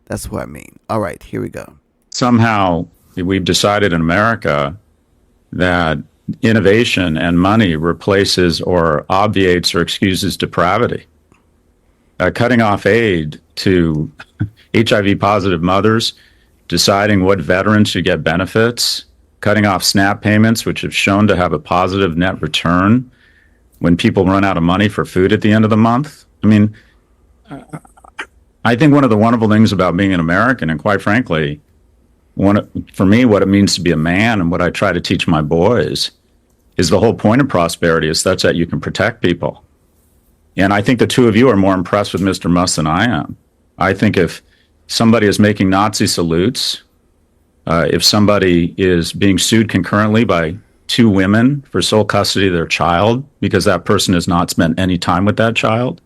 That's what I mean. All right, here we go.
Somehow we've decided in America that innovation and money replaces or obviates or excuses depravity. Cutting off aid to HIV positive mothers, deciding what veterans should get benefits, cutting off SNAP payments, which have shown to have a positive net return when people run out of money for food at the end of the month. I mean, I think one of the wonderful things about being an American, and quite frankly, for me, what it means to be a man and what I try to teach my boys is the whole point of prosperity is such that you can protect people. And I think the two of you are more impressed with Mr. Musk than I am. I think if somebody is making Nazi salutes, if somebody is being sued concurrently by two women for sole custody of their child because that person has not spent any time with that child,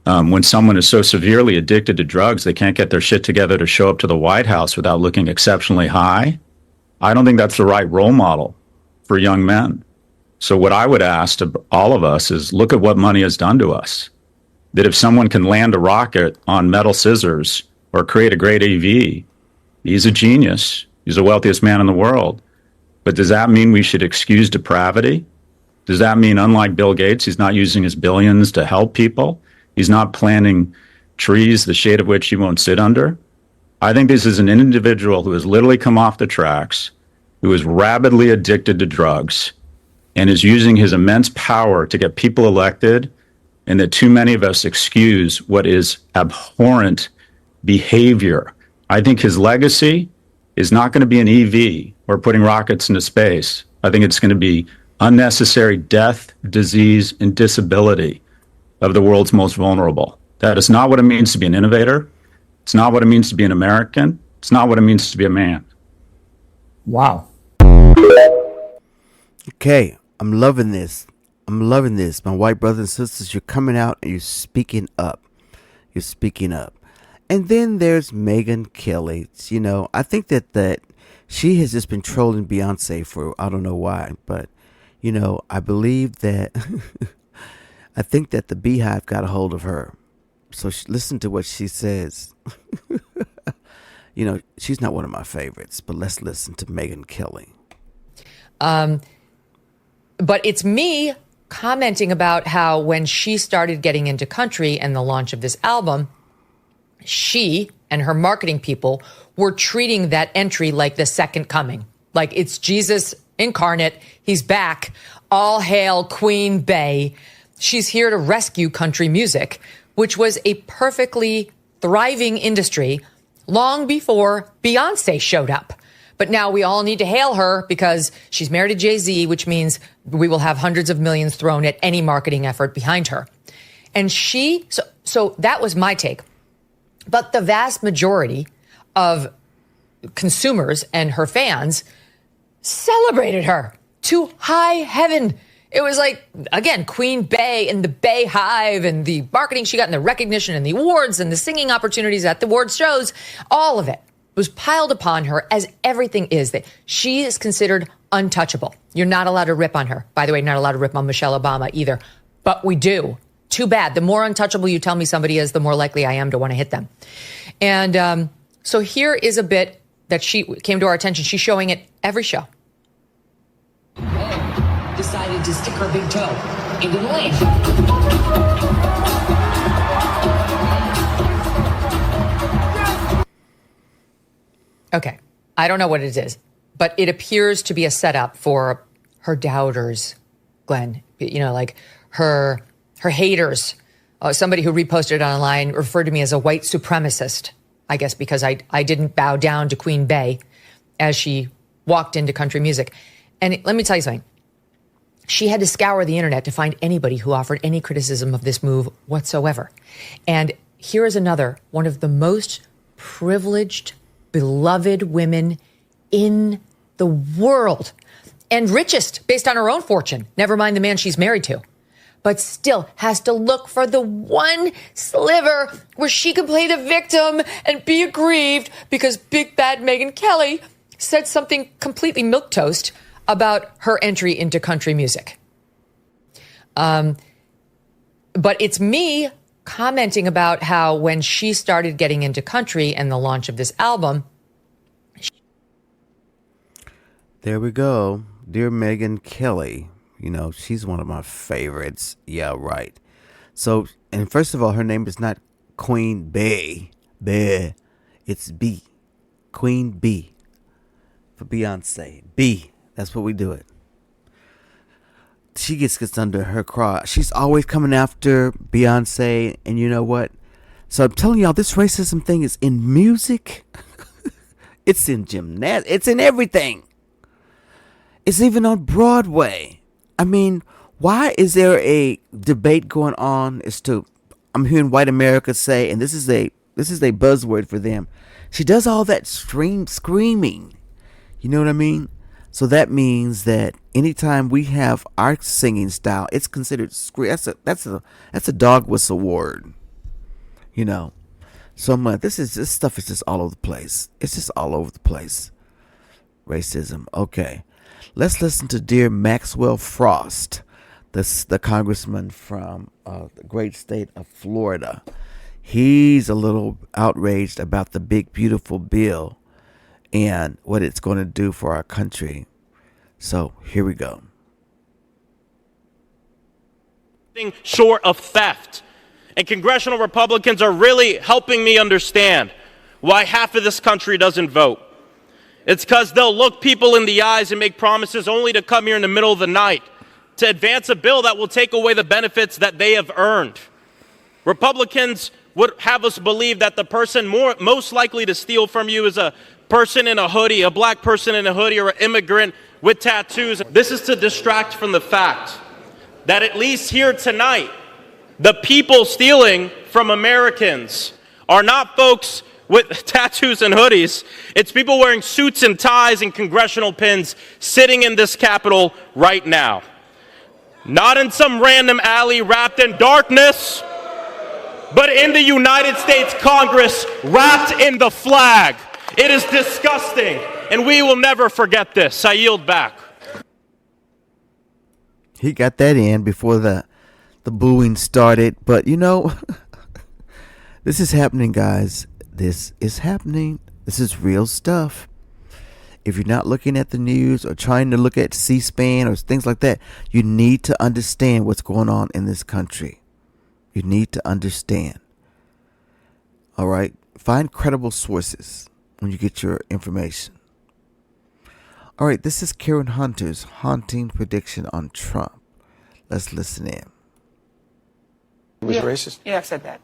when someone is so severely addicted to drugs they can't get their shit together to show up to the White House without looking exceptionally high, I don't think that's the right role model for young men. So what I would ask to all of us is look at what money has done to us. That if someone can land a rocket on metal scissors or create a great AV, he's a genius. He's the wealthiest man in the world. But does that mean we should excuse depravity? Does that mean, unlike Bill Gates, he's not using his billions to help people? He's not planting trees, the shade of which he won't sit under? I think this is an individual who has literally come off the tracks, who is rabidly addicted to drugs, and is using his immense power to get people elected, and that too many of us excuse what is abhorrent behavior. I think his legacy is not going to be an EV or putting rockets into space. I think it's going to be unnecessary death, disease, and disability of the world's most vulnerable. That is not what it means to be an innovator. It's not what it means to be an American. It's not what it means to be a man.
Wow.
Okay, I'm loving this. I'm loving this. My white brothers and sisters, you're coming out and you're speaking up. You're speaking up. And then there's Megyn Kelly. You know, I think that she has just been trolling Beyonce for, I don't know why, but, you know, I believe that, I think that the Beehive got a hold of her. So listen to what she says. You know, she's not one of my favorites, but let's listen to Megyn Kelly.
But it's me commenting about how when she started getting into country and the launch of this album, she and her marketing people were treating that entry like the second coming. Like it's Jesus incarnate. He's back. All hail Queen Bey. She's here to rescue country music, which was a perfectly thriving industry long before Beyonce showed up. But now we all need to hail her because she's married to Jay-Z, which means we will have hundreds of millions thrown at any marketing effort behind her. And so that was my take. But the vast majority of consumers and her fans celebrated her to high heaven. It was like, again, Queen Bey and the Bey Hive and the marketing she got and the recognition and the awards and the singing opportunities at the awards shows, all of it was piled upon her, as everything is, that she is considered untouchable. You're not allowed to rip on her. By the way, not allowed to rip on Michelle Obama either. But we do. Too bad. The more untouchable you tell me somebody is, the more likely I am to want to hit them. And so here is a bit that she came to our attention. She's showing it every show.
Decided to stick her big toe into the lane.
Okay. I don't know what it is, but it appears to be a setup for her doubters, Glenn. You know, like her haters. Somebody who reposted it online referred to me as a white supremacist, I guess, because I didn't bow down to Queen Bey as she walked into country music. And let me tell you something. She had to scour the internet to find anybody who offered any criticism of this move whatsoever. And here is another, one of the most privileged, beloved women in the world and richest based on her own fortune, never mind the man she's married to, but still has to look for the one sliver where she can play the victim and be aggrieved because big bad Megyn Kelly said something completely milquetoast about her entry into country music. But it's me commenting about how when she started getting into country and the launch of this album.
There we go. Dear Megyn Kelly. You know, she's one of my favorites. Yeah, right. So, and first of all, her name is not Queen Bey. Bey. It's B. Queen B. for Beyonce. B. That's what we do it. She gets under her craw. She's always coming after Beyonce, and you know what? So I'm telling y'all, this racism thing is in music. It's in gymnastics. It's in everything. It's even on Broadway. I mean, why is there a debate going on as to, I'm hearing white America say, and this is a buzzword for them. She does all that screaming. You know what I mean? So that means that anytime we have our singing style, it's considered that's a dog whistle word. You know. So much. This stuff is just all over the place. It's just all over the place. Racism. Okay. Let's listen to dear Maxwell Frost, the congressman from the great state of Florida. He's a little outraged about the big, beautiful bill and what it's going to do for our country. So here we go.
Short of theft. And congressional Republicans are really helping me understand why half of this country doesn't vote. It's because they'll look people in the eyes and make promises only to come here in the middle of the night to advance a bill that will take away the benefits that they have earned. Republicans would have us believe that the person most likely to steal from you is a person in a hoodie, a black person in a hoodie, or an immigrant with tattoos. This is to distract from the fact that at least here tonight, the people stealing from Americans are not folks with tattoos and hoodies. It's people wearing suits and ties and congressional pins sitting in this Capitol right now. Not in some random alley wrapped in darkness, but in the United States Congress wrapped in the flag. It is disgusting, and we will never forget this. I yield back.
He got that in before the booing started, but you know, this is happening, guys. This is happening. This is real stuff. If you're not looking at the news or trying to look at C-SPAN or things like that, you need to understand what's going on in this country. You need to understand. All right? Find credible sources when you get your information. All right, this is Karen Hunter's haunting prediction on Trump. Let's listen in.
He was racist?
Yeah, I've said that.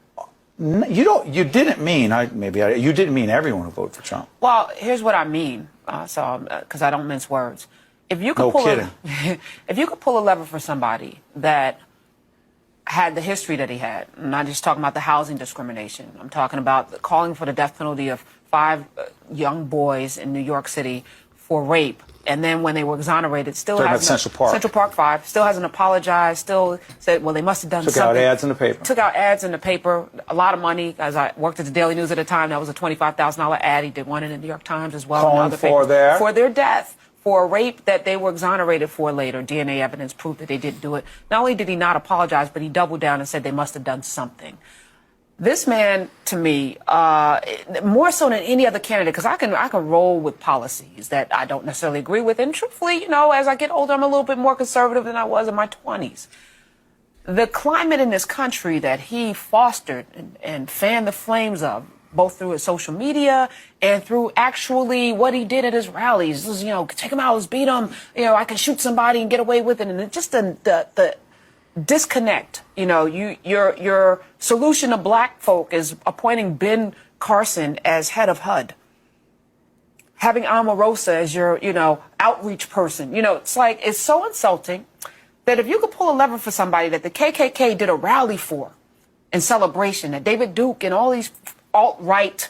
You didn't mean, you didn't mean everyone will vote for Trump.
Well, here's what I mean, because I don't mince words. If you could if you could pull a lever for somebody that had the history that he had, I'm not just talking about the housing discrimination. I'm talking about calling for the death penalty of 5 young boys in New York City for rape. And then when they were exonerated, still hasn't. Central Park 5 still hasn't apologized. Still said, well, they must have done something.
Took out ads in the paper.
Took out ads in the paper. A lot of money. As I worked at the Daily News at the time, that was a $25,000 ad. He did one in the New York Times as well.
Calling for
their death, for a rape that they were exonerated for later. DNA evidence proved that they didn't do it. Not only did he not apologize, but he doubled down and said they must have done something. This man, to me, more so than any other candidate, because I can roll with policies that I don't necessarily agree with. And truthfully, you know, as I get older, I'm a little bit more conservative than I was in my 20s. The climate in this country that he fostered and fanned the flames of, both through his social media and through actually what he did at his rallies. This was, you know, take him out, let's beat him. You know, I can shoot somebody and get away with it. And it just the disconnect. You know, your solution to black folk is appointing Ben Carson as head of HUD, having Omarosa as your, you know, outreach person. You know, it's like, it's so insulting that if you could pull a lever for somebody that the KKK did a rally for in celebration, that David Duke and all these alt-right,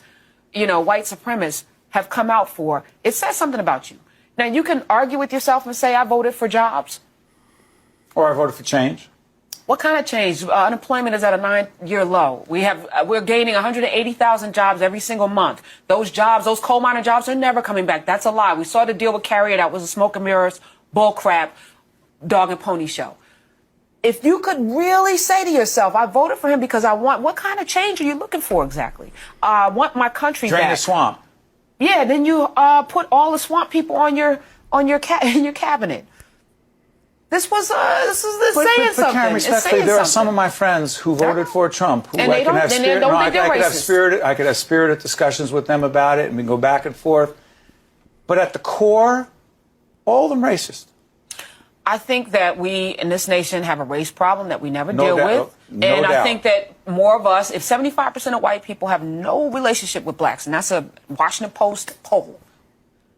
you know, white supremacists have come out for, it says something about you. Now, you can argue with yourself and say, I voted for jobs.
Or I voted for change.
What kind of change? Unemployment is at a 9-year low. We're gaining 180,000 jobs every single month. Those jobs, those coal miner jobs, are never coming back. That's a lie. We saw the deal with Carrier. That was a smoke and mirrors, bull crap, dog and pony show. If you could really say to yourself, I voted for him because I want, what kind of change are you looking for exactly? I want my country back.
Drain the swamp.
Yeah, then you put all the swamp people in your cabinet. This is saying something.
Karen, respectfully, there are some of my friends who voted for Trump. Who
and
I could have spirited discussions with them about it, and we can go back and forth. but at the core, all of them racist.
I think that we in this nation have a race problem that we never deal with.
No
and I
doubt.
think that more of us, if 75% of white people have no relationship with blacks, and that's a Washington Post poll,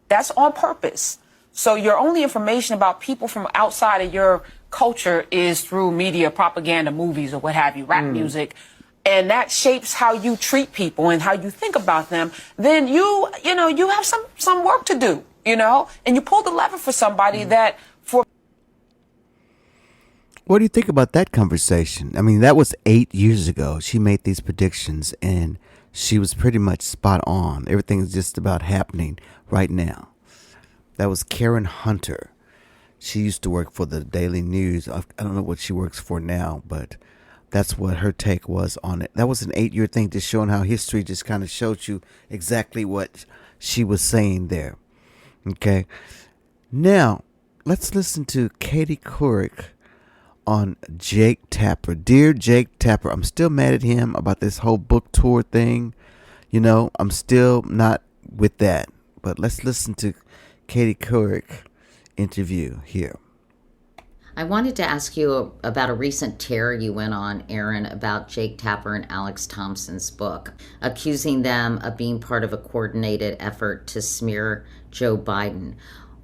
that's on purpose. So your only information about people from outside of your culture is through media, propaganda, movies, or what have you, rap music. And that shapes how you treat people and how you think about them. Then you have some work to do, and you pull the lever for somebody that for.
What do you think about that conversation? I mean, that was 8 years ago. She made these predictions, and she was pretty much spot on. Everything is just about happening right now. That was Karen Hunter. She used to work for the Daily News. I don't know what she works for now, but that's what her take was on it. That was an 8-year thing, just showing how history just kind of showed you exactly what she was saying there. Okay. Now, let's listen to Katie Couric on Jake Tapper. Dear Jake Tapper, I'm still mad at him about this whole book tour thing. I'm still not with that. But let's listen to Katie Couric interview here.
I wanted to ask you about a recent tear you went on, Aaron, about Jake Tapper and Alex Thompson's book, accusing them of being part of a coordinated effort to smear Joe Biden.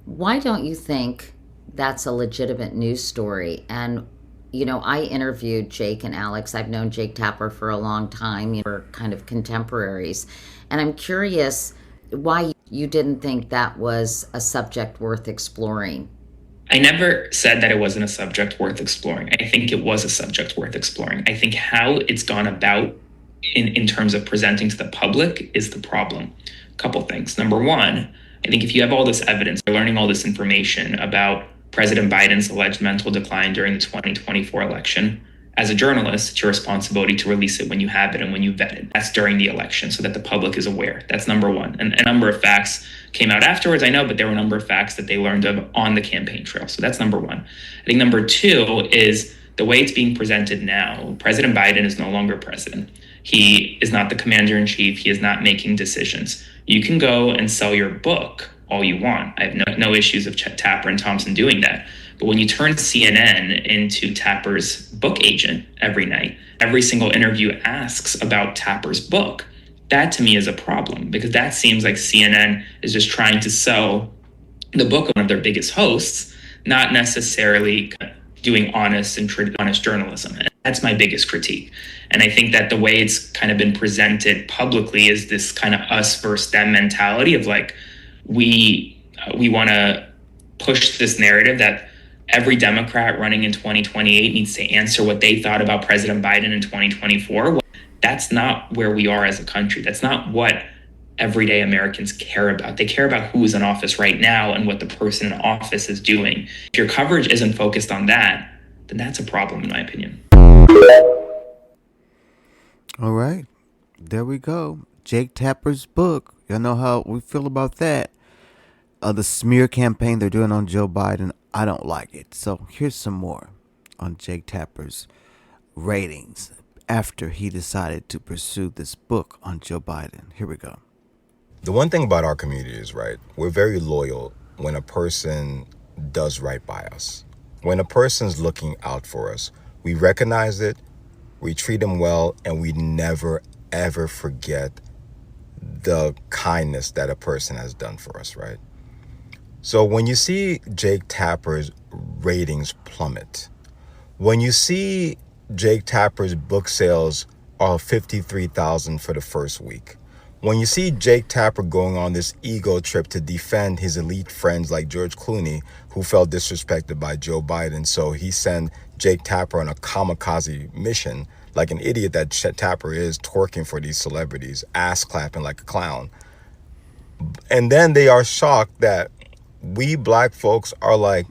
Why don't you think that's a legitimate news story? And, I interviewed Jake and Alex. I've known Jake Tapper for a long time. We're kind of contemporaries. And I'm curious why you didn't think that was a subject worth exploring.
I never said that it wasn't a subject worth exploring. I think it was a subject worth exploring. I think how it's gone about in terms of presenting to the public is the problem. A couple things. Number one, I think if you have all this evidence, you're learning all this information about President Biden's alleged mental decline during the 2024 election, as a journalist, it's your responsibility to release it when you have it and when you vet it. That's during the election so that the public is aware. That's number one. And a number of facts came out afterwards, I know, but there were a number of facts that they learned of on the campaign trail. So that's number one. I think number two is the way it's being presented now. President Biden is no longer president. He is not the commander in chief. He is not making decisions. You can go and sell your book all you want. I have no issues of Tapper and Thompson doing that. But when you turn CNN into Tapper's book agent every night, every single interview asks about Tapper's book. That to me is a problem because that seems like CNN is just trying to sell the book of one of their biggest hosts, not necessarily doing honest journalism. And that's my biggest critique. And I think that the way it's kind of been presented publicly is this kind of us versus them mentality of like, we want to push this narrative that every Democrat running in 2028 needs to answer what they thought about President Biden in 2024. That's not where we are as a country. That's not what everyday Americans care about. They care about who is in office right now and what the person in office is doing. If your coverage isn't focused on that, then that's a problem, in my opinion.
All right. There we go. Jake Tapper's book. Y'all know how we feel about that. The smear campaign they're doing on Joe Biden. I don't like it. So here's some more on Jake Tapper's ratings after he decided to pursue this book on Joe Biden. Here we go.
The one thing about our community is, right, we're very loyal when a person does right by us. When a person's looking out for us, we recognize it, we treat them well, and we never, ever forget the kindness that a person has done for us, right? So when you see Jake Tapper's ratings plummet, when you see Jake Tapper's book sales are 53,000 for the first week, when you see Jake Tapper going on this ego trip to defend his elite friends like George Clooney, who felt disrespected by Joe Biden, so he sent Jake Tapper on a kamikaze mission, like an idiot that Tapper is, twerking for these celebrities, ass clapping like a clown. And then they are shocked that we black folks are like,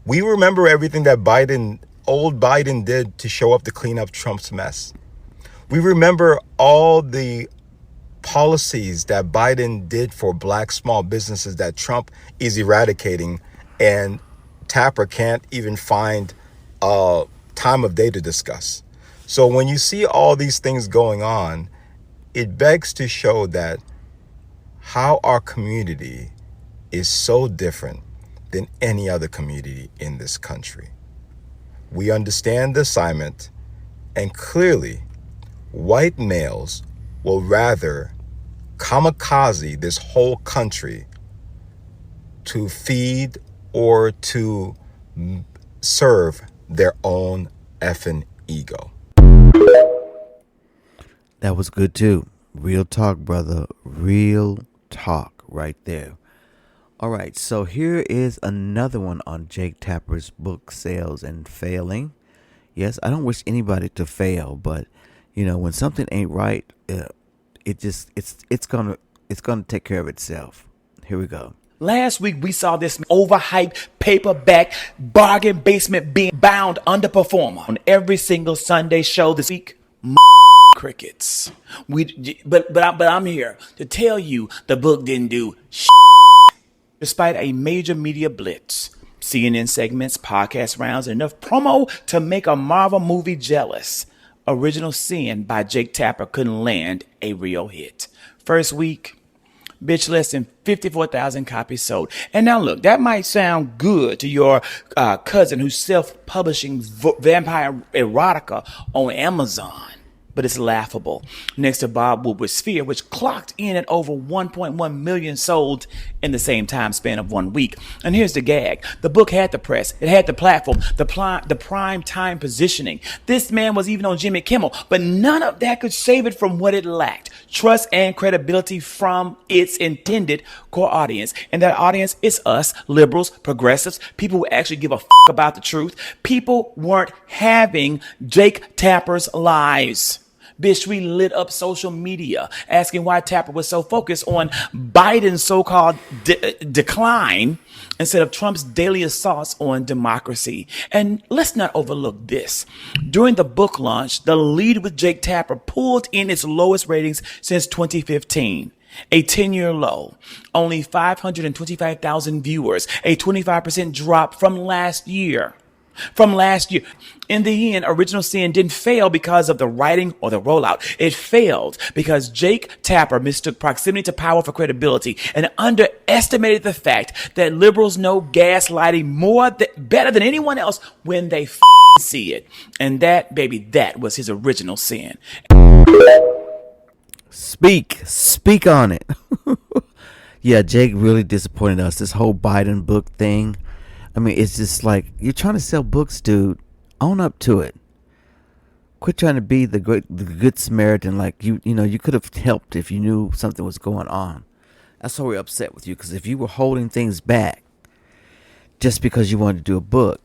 we remember everything that old Biden did to show up to clean up Trump's mess. We remember all the policies that Biden did for black small businesses that Trump is eradicating, and Tapper can't even find a time of day to discuss. So when you see all these things going on, it begs to show that how our community is so different than any other community in this country. We understand the assignment, and clearly, white males will rather kamikaze this whole country to feed or to serve their own effing ego.
That was good too. Real talk, brother. Real talk right there. All right, so here is another one on Jake Tapper's book sales and failing. Yes, I don't wish anybody to fail, but you know, when something ain't right, it's gonna take care of itself. Here we go.
Last week, we saw this overhyped, paperback, bargain basement being bound underperformer on every single Sunday show this week. Crickets. But I'm here to tell you the book didn't do despite a major media blitz. CNN segments, podcast rounds, and enough promo to make a Marvel movie jealous. Original Sin by Jake Tapper couldn't land a real hit. First week, bitch, less than 54,000 copies sold. And now look, that might sound good to your cousin who's self-publishing vampire erotica on Amazon, but it's laughable next to Bob Woodward's Fear, which clocked in at over 1.1 million sold in the same time span of 1 week. And here's the gag. The book had the press. It had the platform, the prime time positioning. This man was even on Jimmy Kimmel, but none of that could save it from what it lacked. Trust and credibility from its intended core audience. And that audience is us, liberals, progressives, people who actually give a about the truth. People weren't having Jake Tapper's lives. Bitch, we lit up social media asking why Tapper was so focused on Biden's so-called decline instead of Trump's daily assaults on democracy. And let's not overlook this. During the book launch, The Lead with Jake Tapper pulled in its lowest ratings since 2015. A 10-year low, only 525,000 viewers, a 25% drop from last year. In the end, Original Sin didn't fail because of the writing or the rollout. It failed because Jake Tapper mistook proximity to power for credibility and underestimated the fact that liberals know gaslighting better than anyone else when they see it. And that, baby, that was his original sin.
Speak on it. Yeah, Jake really disappointed us. This whole Biden book thing. I mean, it's just like, you're trying to sell books, dude. Own up to it. Quit trying to be the good Samaritan. Like you could have helped if you knew something was going on. That's why we're upset with you. Because if you were holding things back just because you wanted to do a book,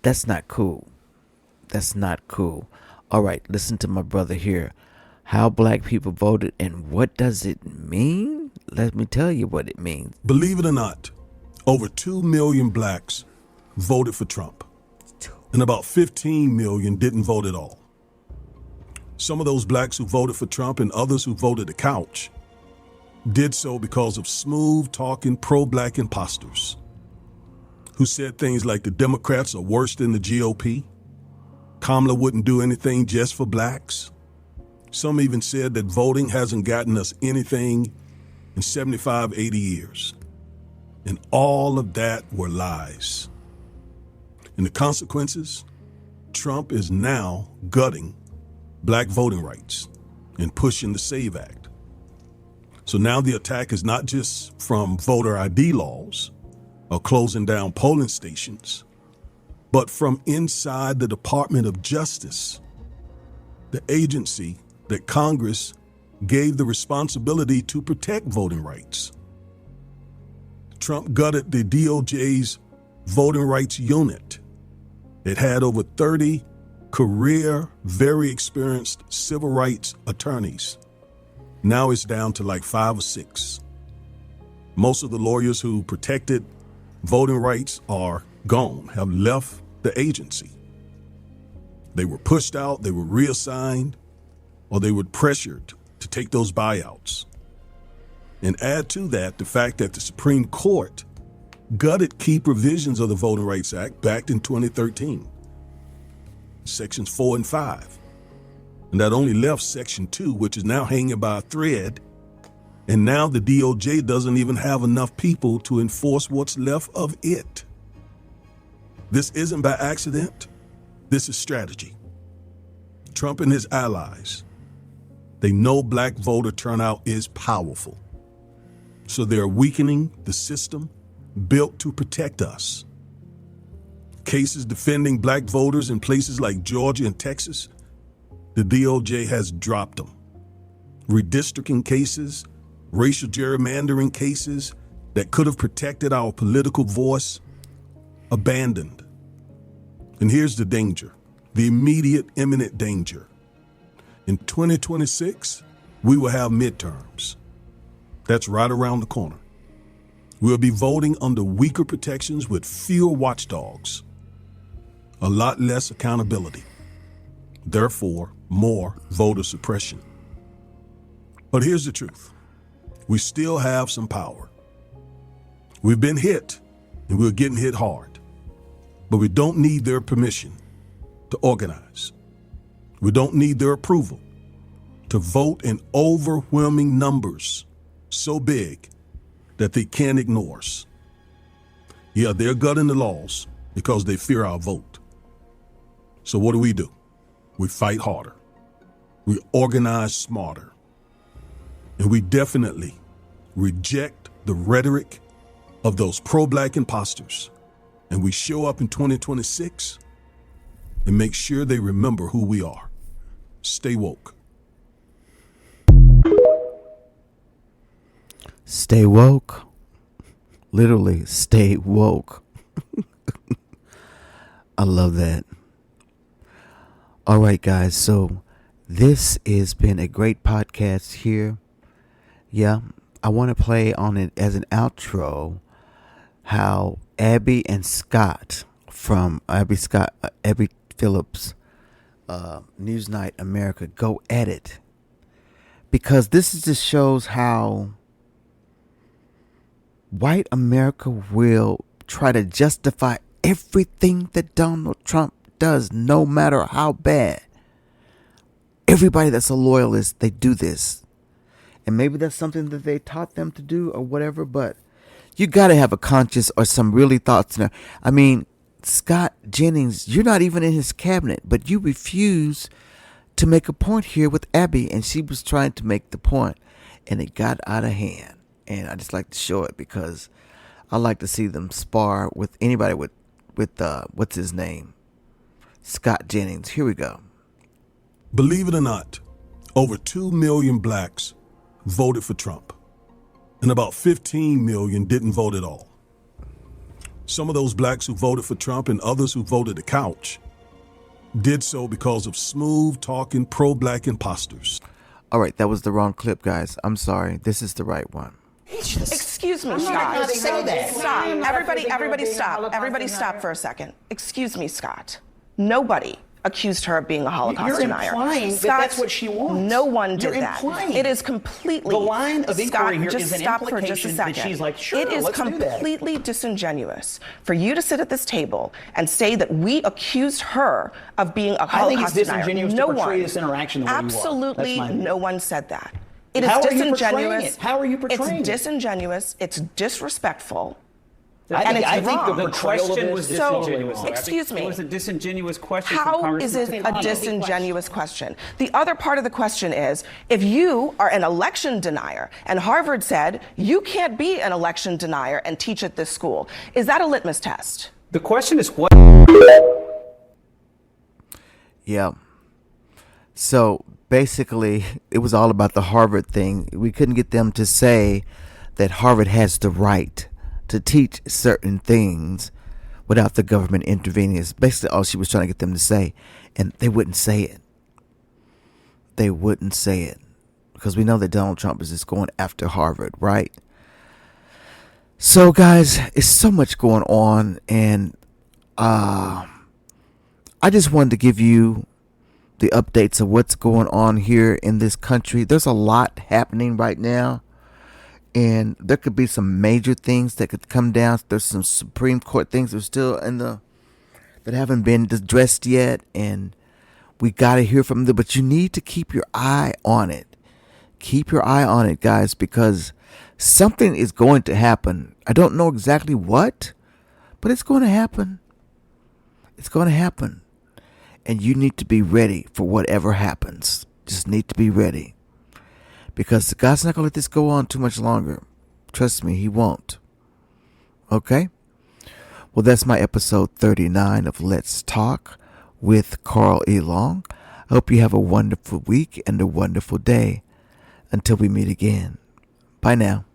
that's not cool. That's not cool. All right, listen to my brother here. How black people voted and what does it mean? Let me tell you what it means.
Believe it or not, over 2 million blacks voted for Trump, and about 15 million didn't vote at all. Some of those blacks who voted for Trump and others who voted the couch did so because of smooth-talking pro-black imposters who said things like the Democrats are worse than the GOP, Kamala wouldn't do anything just for blacks. Some even said that voting hasn't gotten us anything in 75, 80 years. And all of that were lies. And the consequences, Trump is now gutting black voting rights and pushing the SAVE Act. So now the attack is not just from voter ID laws or closing down polling stations, but from inside the Department of Justice, the agency that Congress gave the responsibility to protect voting rights. Trump gutted the DOJ's voting rights unit. It had over 30 career, very experienced civil rights attorneys. Now it's down to like 5 or 6. Most of the lawyers who protected voting rights are gone, have left the agency. They were pushed out, they were reassigned, or they were pressured to take those buyouts. And add to that the fact that the Supreme Court gutted key provisions of the Voting Rights Act back in 2013, sections 4 and 5. And that only left section 2, which is now hanging by a thread, And now the DOJ doesn't even have enough people to enforce what's left of it. This isn't by accident. This is strategy. Trump and his allies, they know black voter turnout is powerful. So they're weakening the system built to protect us. Cases defending black voters in places like Georgia and Texas, the DOJ has dropped them. Redistricting cases, racial gerrymandering cases that could have protected our political voice, abandoned. And here's the danger, the immediate, imminent danger. In 2026, we will have midterms. That's right around the corner. We'll be voting under weaker protections with fewer watchdogs, a lot less accountability, therefore more voter suppression. But here's the truth. We still have some power. We've been hit, and we're getting hit hard. But we don't need their permission to organize. We don't need their approval to vote in overwhelming numbers so big that they can't ignore us. Yeah, they're gutting the laws because they fear our vote. So what do? We fight harder. We organize smarter. And we definitely reject the rhetoric of those pro-black imposters. And we show up in 2026 and make sure they remember who we are. Stay woke.
Stay woke. Literally, stay woke. I love that. All right, guys. So this has been a great podcast here. Yeah, I want to play on it as an outro how Abby and Scott from Abby Phillips Newsnight America go at it. Because this just shows how white America will try to justify everything that Donald Trump does, no matter how bad. Everybody that's a loyalist, they do this. And maybe that's something that they taught them to do or whatever, but you got to have a conscience or some really thoughts now. I mean, Scott Jennings, you're not even in his cabinet, but you refuse to make a point here with Abby, and she was trying to make the point, and it got out of hand. And I just like to show it because I like to see them spar with anybody with what's his name? Scott Jennings. Here we go.
Believe it or not, over 2 million blacks voted for Trump, and about 15 million didn't vote at all. Some of those blacks who voted for Trump and others who voted the couch did so because of smooth-talking pro-black imposters.
All right, that was the wrong clip, guys. I'm sorry. This is the right one.
Excuse me,
I'm
Scott.
not say that.
Stop. Everybody stop. Everybody stop for a second. Excuse me, Scott. Nobody accused her of being a Holocaust denier.
You're implying
Scott,
that's what she wants.
No one did
You're
that.
implying.
It is completely.
The line of inquiry
Scott,
here
just
is an
stop for just a
implication that
second.
she's like, sure,
it is
let's do that.
completely disingenuous for you to sit at this table and say that we accused her of being a Holocaust
I think it's disingenuous
denier.
to portray this interaction the way you are.
Absolutely,
That's my view.
no one said that. It is
How are you portraying
disingenuous.
it? How are you portraying
It's
it?
disingenuous. It's disrespectful.
I think
wrong.
the question was disingenuous.
So, excuse me.
It was a disingenuous question.
How is it a disingenuous question? The other part of the question is, if you are an election denier, and Harvard said you can't be an election denier and teach at this school, is that a litmus test?
The question is what?
Yeah. So basically, it was all about the Harvard thing. We couldn't get them to say that Harvard has the right to teach certain things without the government intervening. It's basically all she was trying to get them to say. And they wouldn't say it. They wouldn't say it. Because we know that Donald Trump is just going after Harvard, right? So, guys, it's so much going on. And I just wanted to give you the updates of what's going on here in this country. There's a lot happening right now. And there could be some major things that could come down. There's some Supreme Court things that are still that haven't been addressed yet. And we got to hear from them. But you need to keep your eye on it. keep your eye on it, guys, because something is going to happen. I don't know exactly what, but it's going to happen. It's going to happen. And you need to be ready for whatever happens. Just need to be ready. Because God's not going to let this go on too much longer. Trust me, he won't. Okay? Well, that's my episode 39 of Let's Talk with Carl E. Long. I hope you have a wonderful week and a wonderful day. Until we meet again. Bye now.